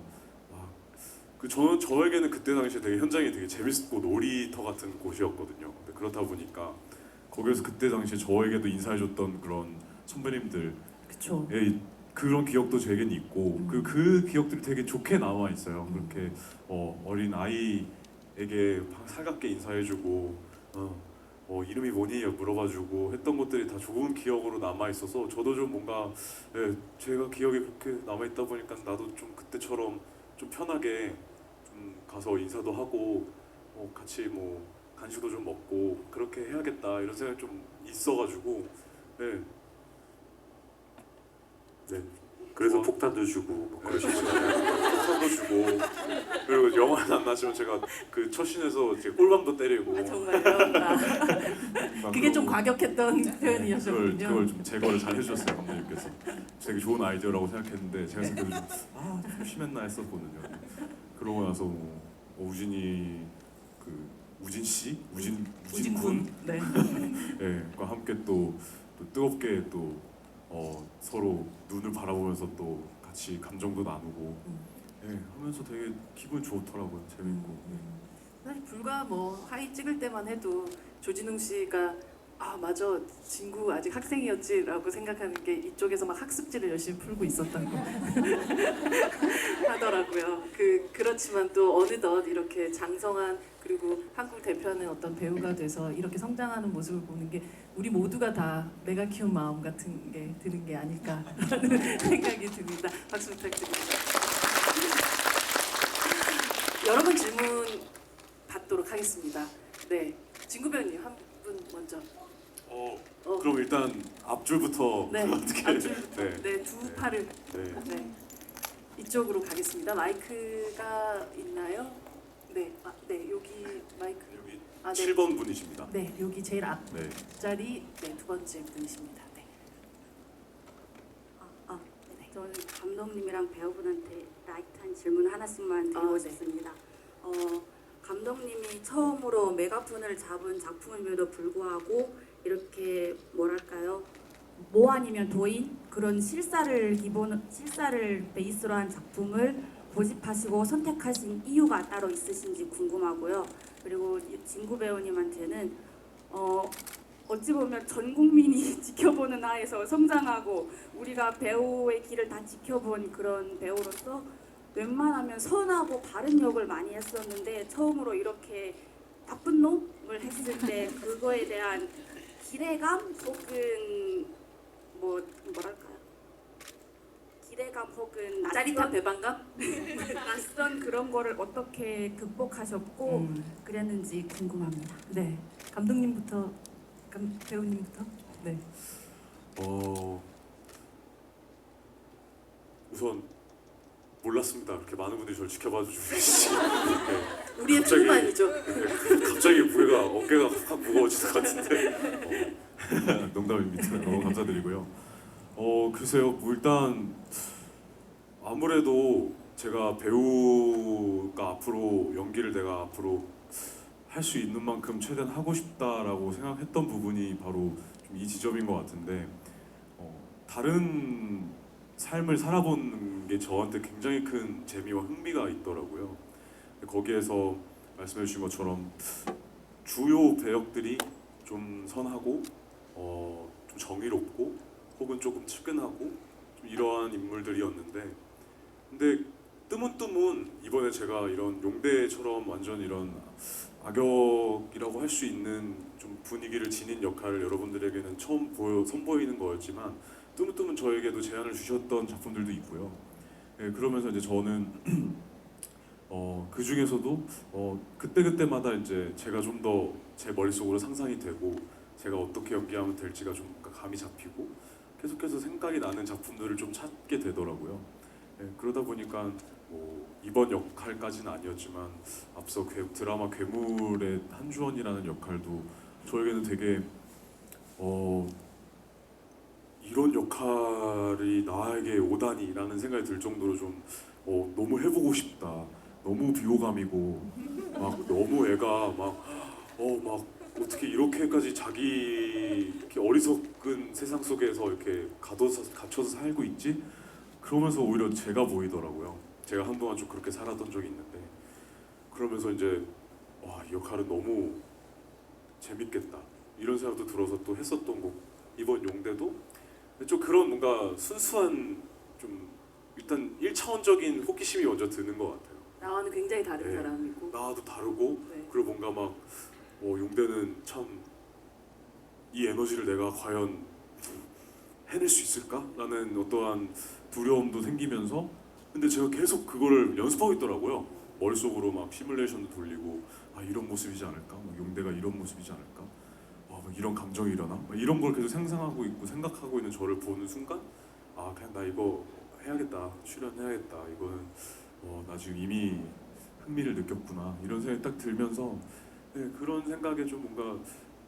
C: 저에게는 그때 당시에 되게 현장이 되게 재밌고 놀이터 같은 곳이었거든요. 근데 그렇다 보니까 거기서 그때 당시에 저에게도 인사해줬던 그런 선배님들의
A: 그쵸.
C: 그런 기억도 제겐 있고 그 기억들이 되게 좋게 남아 있어요. 그렇게 어린 아이에게 살갑게 인사해주고 이름이 뭐니 물어봐주고 했던 것들이 다 좋은 기억으로 남아 있어서 저도 좀 뭔가 제가 기억이 그렇게 남아 있다 보니까 나도 좀 그때처럼 좀 편하게 좀 가서 인사도 하고 같이 뭐 간식도 좀 먹고 그렇게 해야겠다 이런 생각이 좀 있어가지고 네.
E: 그래서
C: 뭐,
E: 폭탄도 주고 뭐 그러시잖아요.
C: 폭탄도 주고 그리고 영화는 안 나지만 제가 그 첫 씬에서 이제 꿀밤도 때리고
A: 아, 정말요?
C: 막
A: 그게 좀
C: 그러고.
A: 과격했던
C: 네,
A: 표현이었군요.
C: 그걸 좀 제거를 잘 해주셨어요 감독님께서. 되게 좋은 아이디어라고 생각했는데 제가 생각해도 좀 심했나 했었거든요. 그러고 나서 우진이 우진 씨, 우진 군,
A: 네.
C: 과 함께 또 뜨겁게 또 서로 눈을 바라보면서 또 같이 감정도 나누고 하면서 되게 기분 좋더라고요. 재밌고.
A: 사실 불과 뭐 하이 찍을 때만 해도 조진웅 씨가 아 맞아 진구 아직 학생이었지라고 생각하는 게 이쪽에서 막 학습지를 열심히 풀고 있었다고 하더라고요. 그렇지만 또 어느덧 이렇게 장성한 그리고 한국 대표하는 어떤 배우가 돼서 이렇게 성장하는 모습을 보는 게 우리 모두가 다 내가 키운 마음 같은 게 드는 게 아닐까라는 생각이 듭니다. 박수 부탁드립니다. 여러 분 질문 받도록 하겠습니다. 네, 진구 배우님 한 분 먼저.
C: 그럼 일단 앞줄부터
A: 네,
C: 어떻게?
A: 앞줄부터.
C: 네.
A: 네, 두 팔을.
C: 네.
A: 네, 이쪽으로 가겠습니다. 마이크가 있나요? 네, 네 여기 마이크.
C: 여기
A: 아, 네.
C: 7번 분이십니다.
A: 네, 여기 제일
C: 네.
A: 앞자리 두 번째 분이십니다. 네.
F: 저는 감독님이랑 배우분한테 라이트한 질문 하나씩만 드리고
A: 네.
F: 싶습니다. 감독님이 처음으로 메가폰을 잡은 작품임에도 불구하고 이렇게 뭐랄까요? 모 아니면 도인 그런 실사를 베이스로 한 작품을 고집하시고 선택하신 이유가 따로 있으신지 궁금하고요. 그리고 진구 배우님한테는 어찌 보면 전 국민이 지켜보는 하에서 성장하고 우리가 배우의 길을 다 지켜본 그런 배우로서 웬만하면 선하고 바른 역을 많이 했었는데 처음으로 이렇게 나쁜 놈을 했을 때 그거에 대한 기대감 혹은 뭐랄까요? 기대감 혹은
A: 짜릿한 배반감?
F: 낯선 그런 거를 어떻게 극복하셨고 그랬는지 궁금합니다.
A: 네, 감독님부터, 배우님부터. 네.
C: 우선 몰랐습니다. 이렇게 많은 분들이 저를 지켜봐 주고 계시지. 네,
A: 우리의
C: 갑자기-
A: 특만이죠.
C: 갑자기 무게가 어깨가 확 무거워질 것 같은데. 농담입니다. 너무 감사드리고요. 글쎄요. 뭐 일단 아무래도 제가 배우가 앞으로 연기를 내가 앞으로 할 수 있는 만큼 최대한 하고 싶다라고 생각했던 부분이 바로 좀 이 지점인 것 같은데 다른 삶을 살아보는 게 저한테 굉장히 큰 재미와 흥미가 있더라고요. 거기에서 말씀해 주신 것처럼 주요 배역들이 좀 선하고 좀 정의롭고 혹은 조금 측은하고 좀 이러한 인물들이었는데 근데 뜨문뜨문 이번에 제가 이런 용대처럼 완전 이런 악역이라고 할 수 있는 좀 분위기를 지닌 역할을 여러분들에게는 처음 선보이는 거였지만 뜨문뜨문 저에게도 제안을 주셨던 작품들도 있고요. 예, 그러면서 이제 저는 그 중에서도 그때그때마다 이제 제가 좀 더 제 머릿속으로 상상이 되고 제가 어떻게 연기하면 될지가 좀 감이 잡히고 계속해서 생각이 나는 작품들을 좀 찾게 되더라고요. 예, 그러다 보니까 이번 역할까지는 아니었지만 앞서 드라마 괴물의 한주원이라는 역할도 저에게는 되게 이런 역할이 나에게 오다니라는 생각이 들 정도로 좀 너무 해보고 싶다. 너무 비호감이고 막 너무 애가 막 어떻게 이렇게까지 자기 이렇게 어리석은 세상 속에서 이렇게 갇혀서 살고 있지? 그러면서 오히려 제가 보이더라고요. 제가 한동안 좀 그렇게 살았던 적이 있는데 그러면서 이제 이 역할은 너무 재밌겠다 이런 생각도 들어서 또 했었던 거고 이번 용대도 좀 그런 뭔가 순수한 좀 일단 1차원적인 호기심이 먼저 드는 것 같아요.
A: 나와는 굉장히 다른
C: 네.
A: 사람이고.
C: 나와도 다르고
A: 네.
C: 그리고 뭔가 막 용대는 참 이 에너지를 내가 과연 해낼 수 있을까라는 어떠한 두려움도 생기면서 근데 제가 계속 그거를 연습하고 있더라고요. 머릿속으로 막 시뮬레이션도 돌리고 이런 모습이지 않을까? 용대가 이런 모습이지 않을까? 막 이런 감정이 일어나? 막 이런 걸 계속 상상하고 있고 생각하고 있는 저를 보는 순간 그냥 나 이거 해야겠다. 출연해야겠다. 이거는 나 지금 이미 흥미를 느꼈구나. 이런 생각이 딱 들면서 그런 생각에 좀 뭔가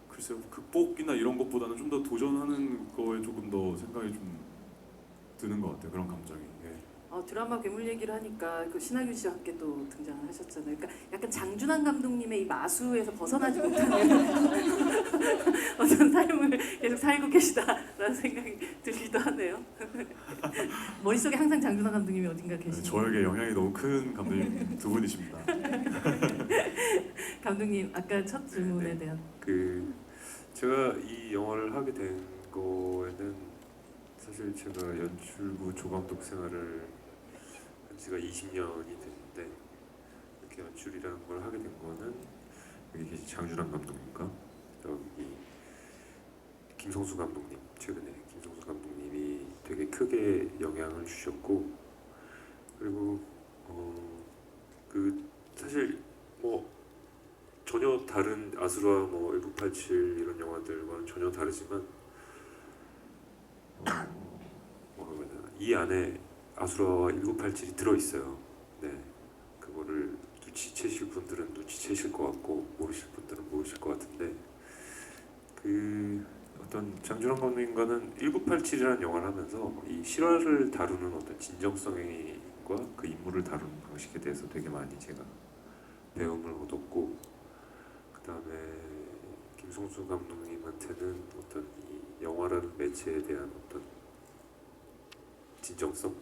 C: 글쎄요. 극복이나 이런 것보다는 좀 더 도전하는 거에 조금 더 생각이 좀 드는 것 같아요. 그런 감정이.
A: 드라마 괴물 얘기를 하니까 그 신하균 씨와 함께 또 등장을 하셨잖아요. 그러니까 약간 장준환 감독님의 이 마수에서 벗어나지 못하는 어떤 삶을 계속 살고 계시다라는 생각이 들기도 하네요. 머릿속에 항상 장준환 감독님이 어딘가 계시네요.
C: 저에게 영향이 너무 큰 감독님 두 분이십니다.
A: 감독님 아까 첫 질문에 대한
E: 제가 이 영화를 하게 된 거에는 사실 제가 연출부 조감독 생활을 한 지가 20년이 됐는데 이렇게 연출이라는 걸 하게 된 거는 여기 계신 장준환 감독님과 여기 김성수 감독님 최근에 김성수 감독님이 되게 크게 영향을 주셨고 그리고 사실 전혀 다른 아수라 1987 이런 영화들과는 전혀 다르지만 이 안에 아수라와 1987이 들어있어요. 네, 그거를 눈치채실 분들은 눈치채실 것 같고 모르실 분들은 모르실 것 같은데 어떤 장준환 감독님과는 1987이라는 영화를 하면서 이 실화를 다루는 어떤 진정성과 그 인물을 다루는 방식에 대해서 되게 많이 제가 배움을 얻었고 그 다음에 김성수 감독님한테는 어떤 이 영화라는 매체에 대한 어떤 진정성?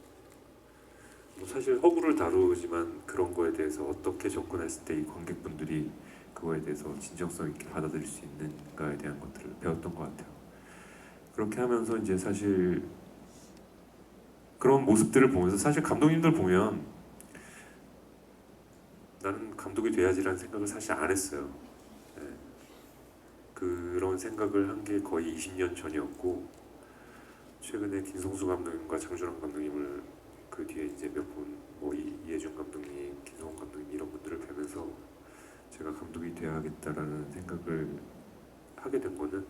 E: 사실 허구를 다루지만 그런 거에 대해서 어떻게 접근했을 때 이 관객분들이 그거에 대해서 진정성 있게 받아들일 수 있는가에 대한 것들을 배웠던 것 같아요. 그렇게 하면서 이제 사실 그런 모습들을 보면서 사실 감독님들 보면 나는 감독이 돼야지라는 생각을 사실 안 했어요. 그런 생각을 한 게 거의 20년 전이었고 최근에 김성수 감독님과 장준환 감독님을 그 뒤에 이제 몇 분 뭐 이해준 감독님, 김성훈 감독님 이런 분들을 뵈면서 제가 감독이 되어야겠다라는 생각을 하게 된 거는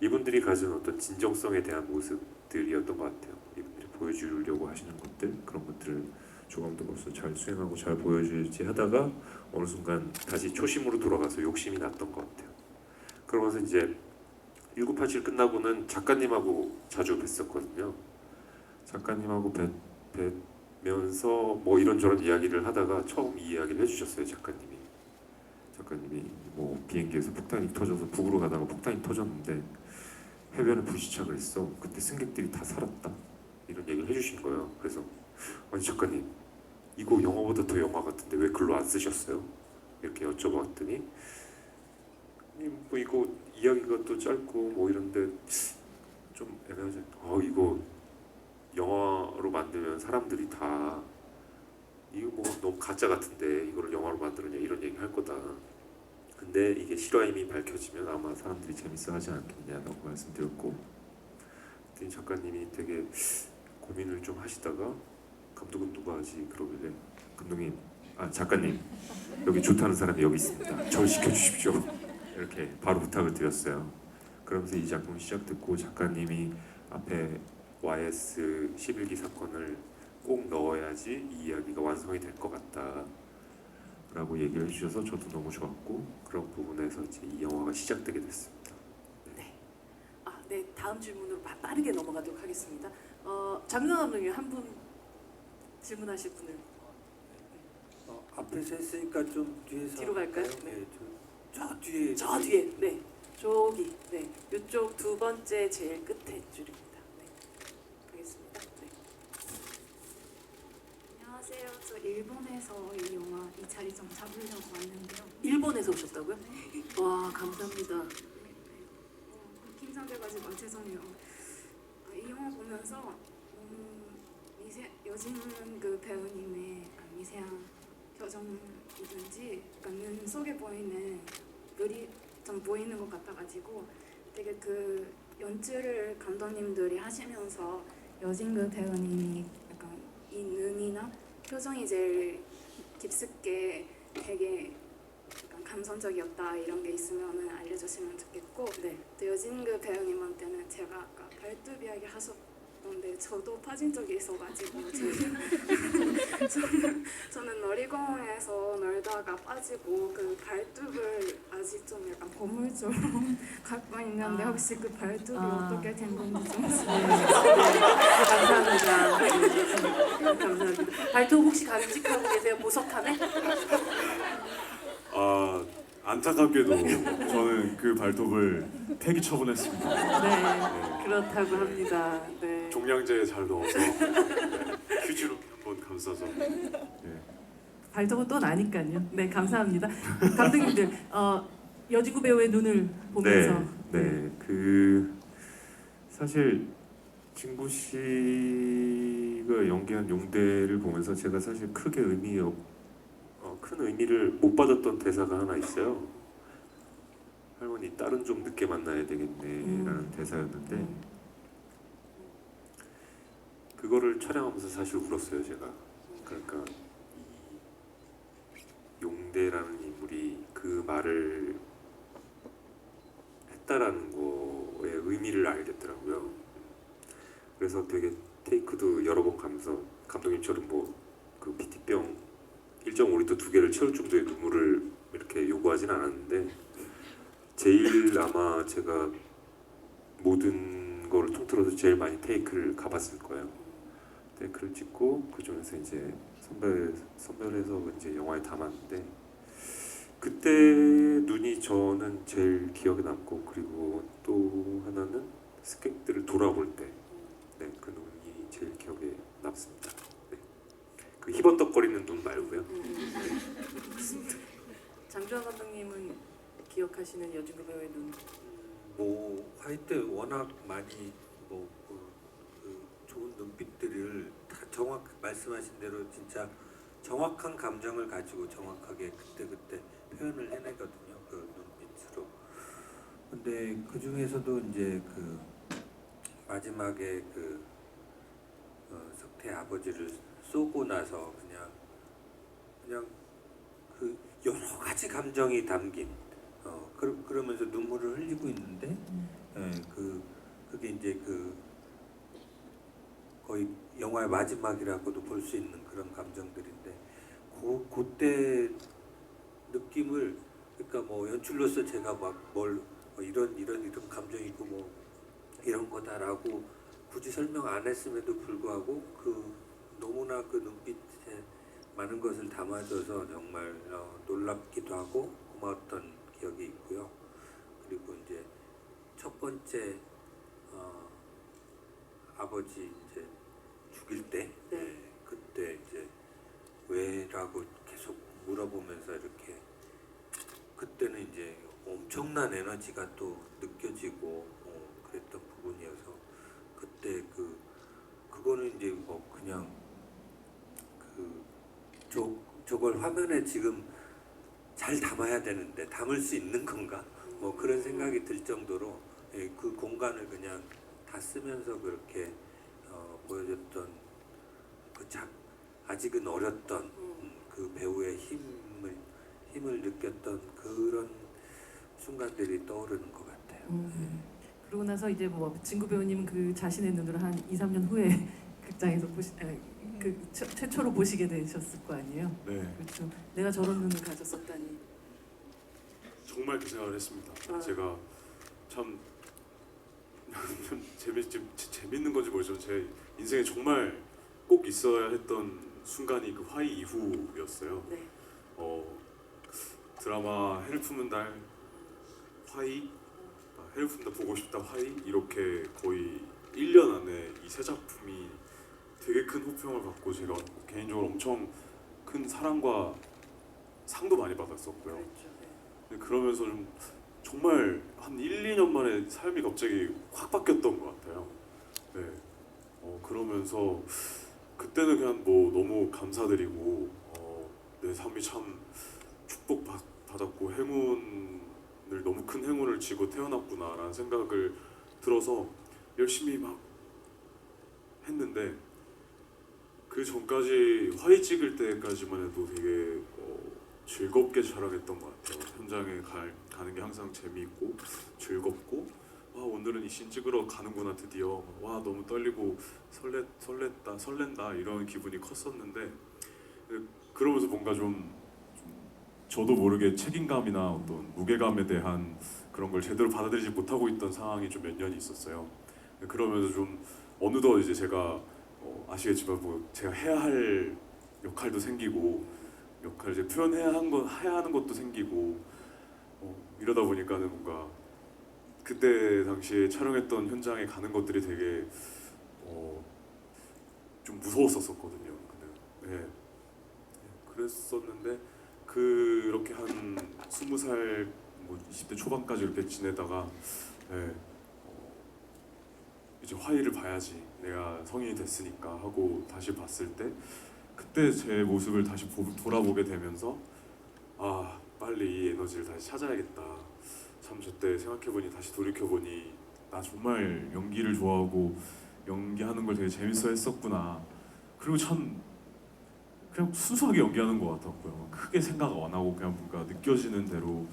E: 이분들이 가진 어떤 진정성에 대한 모습들이었던 것 같아요. 이분들이 보여주려고 하시는 것들 그런 것들을 조감독으로서 잘 수행하고 잘 보여주지 하다가 어느 순간 다시 초심으로 돌아가서 욕심이 났던 것 같아요. 그러면서 이제 1987 끝나고는 작가님하고 자주 뵀었거든요. 작가님하고 뵈면서 뭐 이런저런 이야기를 하다가 처음 이 이야기를 해주셨어요. 작가님이 뭐 비행기에서 폭탄이 터져서 북으로 가다가 폭탄이 터졌는데 해변에 불시착을 했어. 그때 승객들이 다 살았다. 이런 얘기를 해주신 거예요. 그래서 아니 작가님 이거 영화보다 더 영화 같은데 왜 글로 안 쓰셨어요? 이렇게 여쭤봤더니 아니 뭐 이거 이야기가 또 짧고 뭐 이런데 좀 애매하지. 이거 영화로 만들면 사람들이 다 이거 뭐 너무 가짜 같은데 이거를 영화로 만들었냐 이런 얘기 할 거다. 근데 이게 실화임이 밝혀지면 아마 사람들이 재밌어하지 않겠냐라고 말씀드렸고, 그랬더니 작가님이 되게 고민을 좀 하시다가 감독은 누가 하지 그러길래 작가님 여기 좋다는 사람이 여기 있습니다. 절 시켜주십시오. 이렇게 바로 부탁을 드렸어요. 그러면서 이 작품이 시작됐고 작가님이 앞에 YS 11기 사건을 꼭 넣어야지 이 이야기가 완성이 될 것 같다 라고 얘기를 해주셔서 저도 너무 좋았고 그런 부분에서 이제 이 영화가 시작되게 됐습니다.
A: 네, 다음 질문으로 빠르게 넘어가도록 하겠습니다. 장윤아 감독님 한 분 질문하실 분을
D: 앞에서 했으니까 좀 뒤에서
A: 뒤로 갈까요?
D: 할까요?
A: 네.
D: 저 뒤에
A: 저 뒤에, 네, 저기, 네, 이쪽 두 번째 제일 끝에 줄입니다. 네, 가겠습니다. 네.
G: 안녕하세요. 저 일본에서 이 영화 이 자리 좀 잡으려고 왔는데요.
A: 일본에서 오셨다고요? 와, 감사합니다.
G: 긴장돼가지고 죄송해요. 이 영화 보면서 여진은 그 배우님의 미세한 표정이든지 약간 눈 속에 보이는 열이 좀 보이는 것 같아가지고 되게 그 연출을 감독님들이 하시면서 여진 그 배우님이 약간 이 눈이나 표정이 제일 깊숙게 되게 약간 감성적이었다 이런 게 있으면 알려주시면 좋겠고,
A: 네.
G: 또 여진그 배우님한테는 제가 아까 발톱 이야기 하셨던데 저도 빠진 적이 있어가지고 저는 놀이공원에서 놀다가 빠지고 그 발톱을 아직 좀 약간 보물처럼 갖고 있는데 혹시 그 발톱이 어떻게 된 건지 좀
A: 감사합니다. 네, 감사합니다. 발톱 혹시 간직하고 계세요? 보석함에?
C: 안타깝게도 저는 그 발톱을 폐기 처분했습니다.
A: 네, 그렇다고 합니다. 네.
C: 종량제에 잘 넣어서 퀴즈로 한번 감싸서.
A: 발톱은 또 나니까요. 네, 감사합니다. 감독님들, 여진구 배우의 눈을 보면서
E: 네. 그 사실 진구 씨가 연기한 용대를 보면서 제가 사실 크게 큰 의미를 못 받았던 대사가 하나 있어요. 할머니 딸은 좀 늦게 만나야 되겠네라는 대사였는데 그거를 촬영하면서 사실 울었어요 제가. 그러니까 이 용대라는 인물이 그 말을 했다라는 거의 의미를 알겠더라고요. 그래서 되게 테이크도 여러 번 가면서 감독님처럼 뭐 그 PT병 1.5리터 2개를 채울 정도의 눈물을 이렇게 요구하진 않았는데 제일 아마 제가 모든 거를 통틀어서 제일 많이 테이크를 가봤을 거예요. 테이크를 찍고 그 중에서 이제 선별해서 이제 영화에 담았는데 그때 눈이 저는 제일 기억에 남고, 그리고 또 하나는 스객들을 돌아볼 때 그 눈이 제일 기억에 남습니다. 그 희번덕거리는 눈 말고요.
A: 장주환 감독님은 기억하시는 여진구 배우의 눈?
D: 뭐 화이트 워낙 많이 그 좋은 눈빛들을 다 말씀하신 대로 진짜 정확한 감정을 가지고 정확하게 그때 표현을 해내거든요. 그 눈빛으로. 근데 그 중에서도 이제 그 마지막에 그 석태 아버지를 쏘고 나서 그냥 그 여러 가지 감정이 담긴 그러면서 눈물을 흘리고 있는데 그게 이제 그 거의 영화의 마지막이라고도 볼 수 있는 그런 감정들인데 그때 느낌을 그러니까 뭐 연출로서 제가 막 뭘 이런 감정이고 뭐 이런 거다라고 굳이 설명 안 했음에도 불구하고 그 너무나 그 눈빛에 많은 것을 담아줘서 정말 놀랍기도 하고 고마웠던 기억이 있고요. 그리고 이제 첫 번째 아버지 이제 죽일 때 그때 이제 왜라고 계속 물어보면서 이렇게 그때는 이제 엄청난 에너지가 또 느껴지고 그랬던 부분이어서 그때 그거는 이제 뭐 그냥 저걸 화면에 지금 잘 담아야 되는데 담을 수 있는 건가? 뭐 그런 생각이 들 정도로 그 공간을 그냥 다 쓰면서 그렇게 보여줬던 아직은 어렸던 그 배우의 힘을 느꼈던 그런 순간들이 떠오르는 것 같아요.
A: 그러고 나서 이제 뭐 진구 배우님 그 자신의 눈으로 한 2, 3년 후에 극장에서 최초로 보시게 되셨을 거 아니에요?
C: 네,
A: 그렇죠. 내가 저런 눈을 가졌었다니.
C: 정말 그 생각을 했습니다. 제가 참 재밌는 건지 모르지만 제 인생에 정말 꼭 있어야 했던 순간이 그 화이 이후였어요.
A: 네.
C: 드라마 해를 품은 달 화이, 해를 품다 보고 싶다 화이 이렇게 거의 1년 안에 이 세 작품이 되게 큰 호평을 받고 제가 개인적으로 엄청 큰 사랑과 상도 많이 받았었고요.
A: 그렇죠.
C: 근데 그러면서 좀 정말 한 1, 2년 만에 삶이 갑자기 확 바뀌었던 것 같아요. 네. 그러면서 그때는 그냥 뭐 너무 감사드리고 내 삶이 참 축복받았고 행운을 너무 큰 행운을 지고 태어났구나라는 생각을 들어서 열심히 막 했는데 그 전까지 화이 찍을 때까지만 해도 되게 즐겁게 촬영했던 것 같아요. 현장에 가는 게 항상 재미있고 즐겁고 오늘은 이 씬 찍으러 가는구나 드디어 와 너무 떨리고 설렌다 이런 기분이 컸었는데 그러면서 뭔가 좀 저도 모르게 책임감이나 어떤 무게감에 대한 그런 걸 제대로 받아들이지 못하고 있던 상황이 좀 몇 년이 있었어요. 그러면서 좀 어느덧 이제 제가 아시겠지만 뭐 제가 해야 할 역할도 생기고 역할 이제 표현해야 하는 것도 생기고 이러다 보니까는 뭔가 그때 당시에 촬영했던 현장에 가는 것들이 되게 좀 무서웠었거든요. 네. 그랬었는데 그렇게 한 20살 뭐 20대 초반까지 이렇게 지내다가 이제 화이를 봐야지 내가 성인이 됐으니까 하고 다시 봤을 때 그때 제 모습을 다시 돌아보게 되면서 빨리 이 에너지를 다시 찾아야겠다. 참 저때 생각해보니 다시 돌이켜보니 나 정말 연기를 좋아하고 연기하는 걸 되게 재밌어 했었구나. 그리고 참 그냥 순수하게 연기하는 것 같았고요. 크게 생각 안 하고 그냥 뭔가 느껴지는 대로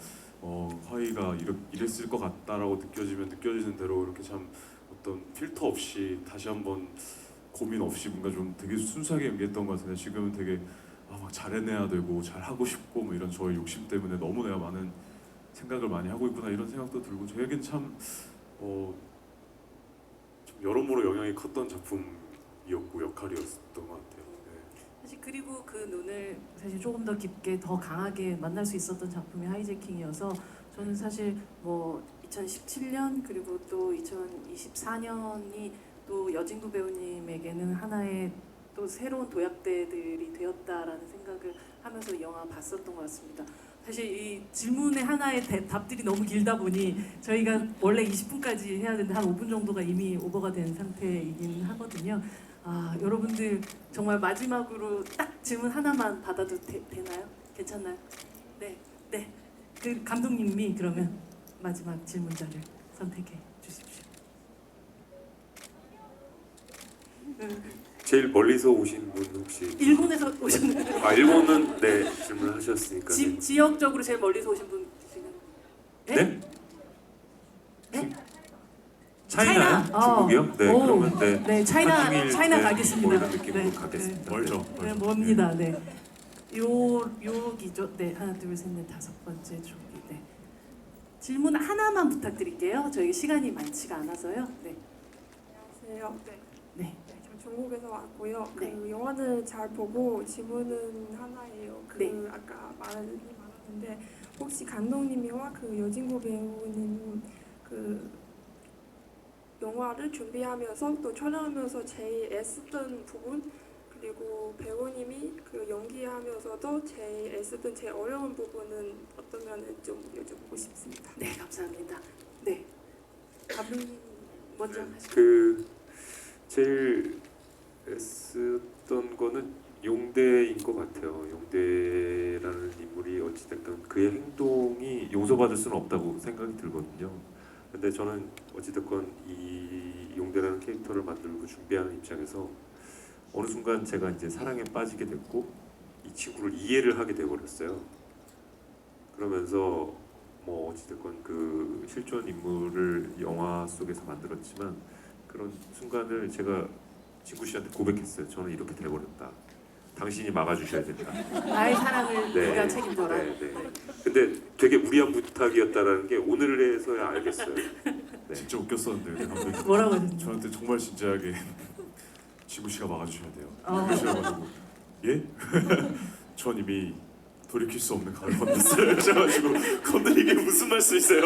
C: 화이가 이랬을 것 같다라고 느껴지면 느껴지는 대로 이렇게 참 어떤 필터 없이 다시 한번 고민 없이 뭔가 좀 되게 순수하게 연기했던 것 같은데 지금은 되게 막 잘해내야 되고 잘하고 싶고 뭐 이런 저의 욕심 때문에 너무 내가 많은 생각을 많이 하고 있구나 이런 생각도 들고 저에겐 참 여러모로 영향이 컸던 작품이었고 역할이었던 것 같아요.
A: 사실 그리고 그 눈을 사실 조금 더 깊게 더 강하게 만날 수 있었던 작품이 하이제킹이어서 저는 사실 뭐 2017년 그리고 또 2024년이 또 여진구 배우님에게는 하나의 또 새로운 도약대들이 되었다라는 생각을 하면서 이 영화 봤었던 것 같습니다. 사실 이 질문의 하나의 답들이 너무 길다 보니 저희가 원래 20분까지 해야 되는데 한 5분 정도가 이미 오버가 된 상태이긴 하거든요. 여러분들 정말 마지막으로 딱 질문 하나만 받아도 되나요? 괜찮나요? 네. 그 감독님이 그러면 마지막 질문자를 선택해 주십시오.
E: 제일 멀리서 오신 분 혹시?
A: 일본에서 오셨는데
E: 아 일본은 네 질문하셨으니까. 네.
A: 지역적으로 제일 멀리서 오신 분이시는?
B: 네?
A: 네?
B: 차이나요?
A: 차이나?
B: 중국이요? 네
A: 오.
B: 그러면 네.
A: 네, 차이나
B: 한중일,
A: 차이나
B: 네,
A: 가겠습니다.
B: 뭐 이런 느낌으로
A: 네,
B: 가겠습니다.
C: 멀죠.
A: 네, 멉니다. 네. 여기죠. 네, 하나, 둘, 셋, 넷, 다섯 번째 쪽이. 네. 질문 하나만 부탁드릴게요. 저희 시간이 많지가 않아서요. 네.
H: 안녕하세요.
A: 네.
H: 저 중국에서 왔고요.
A: 네.
H: 그 영화를 잘 보고 질문은 하나예요. 그
A: 네.
H: 아까 말이 많았는데 혹시 감독님이와 그 여진구 배우님 그 영화를 준비하면서 또 촬영하면서 제일 애쓰던 부분 그리고 배우님이 그 연기하면서도 제일 애쓰던 제일 어려운 부분은 어떤 면을 좀 여쭤보고 싶습니다.
A: 네, 감사합니다. 네. 감독님 먼저 하시죠.
E: 그 제일 애쓰던 거는 용대인 것 같아요. 용대라는 인물이 어찌됐든 그의 행동이 용서받을 수는 없다고 생각이 들거든요. 근데 저는 어찌됐건 이 용대라는 캐릭터를 만들고 준비하는 입장에서 어느 순간 제가 이제 사랑에 빠지게 됐고 이 친구를 이해를 하게 돼버렸어요. 그러면서 뭐 어찌됐건 그 실존 인물을 영화 속에서 만들었지만 그런 순간을 제가 진구 씨한테 고백했어요. 저는 이렇게 돼버렸다. 당신이 막아주셔야 된다.
A: 나의 사랑을
E: 네.
A: 네가 책임져라.
E: 네, 네. 근데 되게 무리한 부탁이었다라는 게 오늘에서야 알겠어요. 네.
C: 진짜 웃겼었는데 감독님
A: 뭐라고 하셨죠?
C: 저한테 정말 진지하게 지구 씨가 막아주셔야 돼요.
A: 어.
C: 그러셔가지고 예? 전 이미 돌이킬 수 없는 강을 건넜어요. 그래가지고 감독님 이게 무슨 말씀이세요?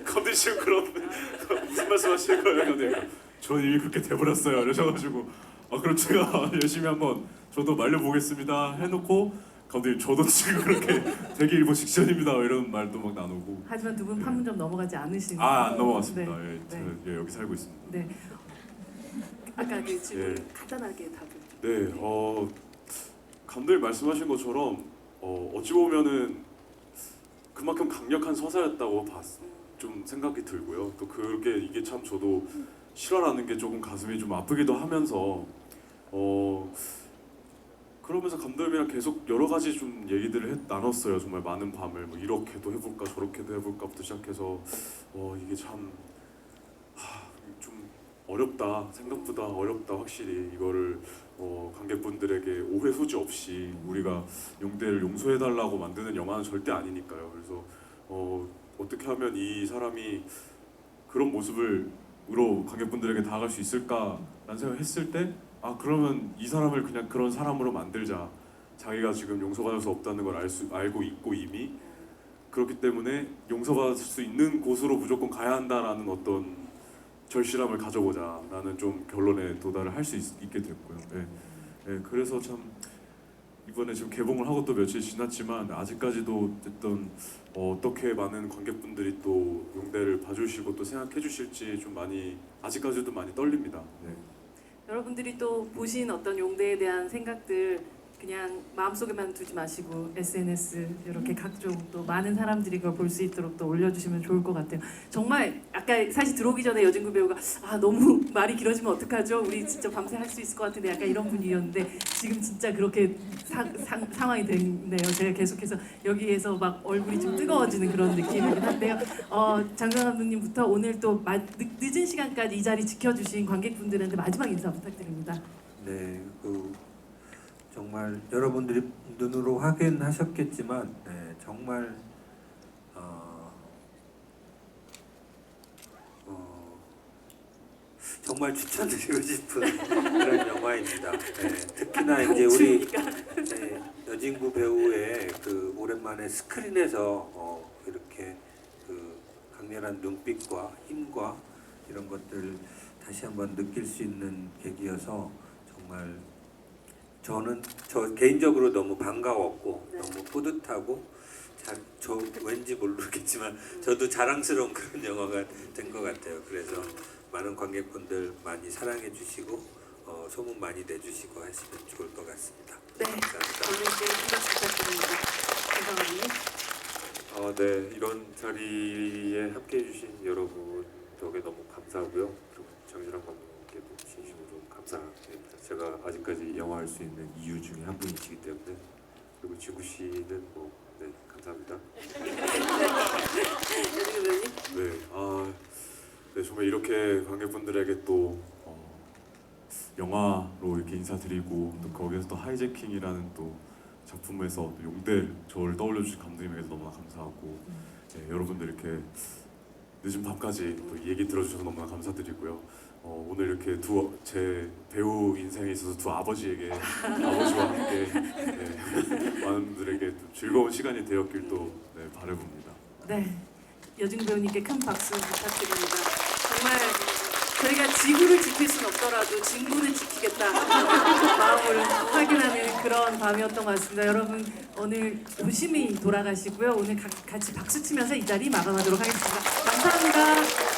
C: 감독님 지금 그런 무슨 말씀하시는 거예요, 감독님? 전 이미 그렇게 돼버렸어요. 그러셔가지고 그럼 제가 열심히 한번 저도 말려보겠습니다 해놓고 감독님 저도 지금 그렇게 되기 일보 직전입니다 이런 말도 막 나누고
A: 하지만 두 분 판문점 넘어가지 않으신
C: 안 넘어갔습니다.
A: 네.
C: 예, 저는 예, 여기 살고 있습니다.
A: 네. 아까 그 질문
C: 예.
A: 간단하게 답을.
C: 네, 감독님 말씀하신 것처럼 어찌 보면은 그만큼 강력한 서사였다고 좀 생각이 들고요. 또 그게 이게 참 저도 실화라는 게 조금 가슴이 좀 아프기도 하면서 그러면서 감독님이랑 계속 여러 가지 좀 얘기들을 나눴어요. 정말 많은 밤을 뭐 이렇게도 해볼까 저렇게도 해볼까부터 시작해서 이게 참 좀 어렵다. 생각보다 어렵다. 확실히 이거를 관객분들에게 오해 소지 없이 우리가 용대를 용서해달라고 만드는 영화는 절대 아니니까요. 그래서 어떻게 하면 이 사람이 그런 모습으로 관객분들에게 다가갈 수 있을까라는 생각을 했을 때 그러면 이 사람을 그냥 그런 사람으로 만들자. 자기가 지금 용서받을 수 없다는 걸 알고 있고 이미 그렇기 때문에 용서받을 수 있는 곳으로 무조건 가야 한다라는 어떤 절실함을 가져보자라는 좀 결론에 도달을 할 수 있게 됐고요. 네, 그래서 참 이번에 지금 개봉을 하고 또 며칠 지났지만 아직까지도 어쨌든 어떻게 많은 관객분들이 또 용대를 봐주시고 또 생각해 주실지 좀 많이 아직까지도 많이 떨립니다. 네.
A: 여러분들이 또 보신 어떤 용대에 대한 생각들 그냥 마음속에만 두지 마시고 SNS 이렇게 각종 또 많은 사람들이 그걸 볼 수 있도록 또 올려주시면 좋을 것 같아요. 정말 아까 사실 들어오기 전에 여진구 배우가 너무 말이 길어지면 어떡하죠? 우리 진짜 밤새 할 수 있을 것 같은데 약간 이런 분위기였는데 지금 진짜 그렇게 상황이 됐네요. 제가 계속해서 여기에서 막 얼굴이 좀 뜨거워지는 그런 느낌이긴 한데요. 장강 감독님부터 오늘 또 늦은 시간까지 이 자리 지켜주신 관객분들한테 마지막 인사 부탁드립니다.
D: 네, 정말 여러분들이 눈으로 확인하셨겠지만 정말 정말 추천드리고 싶은 그런 영화입니다. 특히나 이제 우리 여진구 배우의 그 오랜만에 스크린에서 이렇게 그 강렬한 눈빛과 힘과 이런 것들 다시 한번 느낄 수 있는 계기여서 정말 저 개인적으로 너무 반가웠고 너무 뿌듯하고 저 왠지 모르겠지만 저도 자랑스러운 그런 영화가 된 것 같아요. 그래서 많은 관객분들 많이 사랑해 주시고 소문 많이 내주시고 하시면 좋을 것 같습니다.
A: 네, 감독님께 한 말씀 부탁드립니다.
E: 네, 이런 자리에 함께해 주신 여러분 덕에 너무 감사하고요. 그리고 장준환 감독님께도 진심으로 감사드립니다. 감사드립니다. 제가 아직까지 영화 할 수 있는 이유 중에 한 분이시기 때문에. 그리고 지구 씨는 뭐 네, 감사합니다.
A: 여진구 배우님.
C: 네, 네, 정말 이렇게 관객분들에게 또 영화로 이렇게 인사드리고 또 거기에서 또 하이제킹이라는 또 작품에서 또 용대 저를 떠올려주신 감독님에게도 너무나 감사하고 네, 여러분들 이렇게 늦은 밤까지 또 이 얘기 들어주셔서 너무나 감사드리고요. 오늘 이렇게 제 배우 인생에 있어서 두 아버지에게 아버지와 함께 네, 많은 분들에게 또 즐거운 시간이 되었길 또 네, 바라봅니다.
A: 네, 여진구 배우님께 큰 박수 부탁드립니다. 정말 저희가 지구를 지킬 수는 없더라도 진구를 지키겠다 마음을 확인하는 그런 밤이었던 것 같습니다. 여러분 오늘 조심히 돌아가시고요. 오늘 같이 박수 치면서 이 자리 마감하도록 하겠습니다. 감사합니다.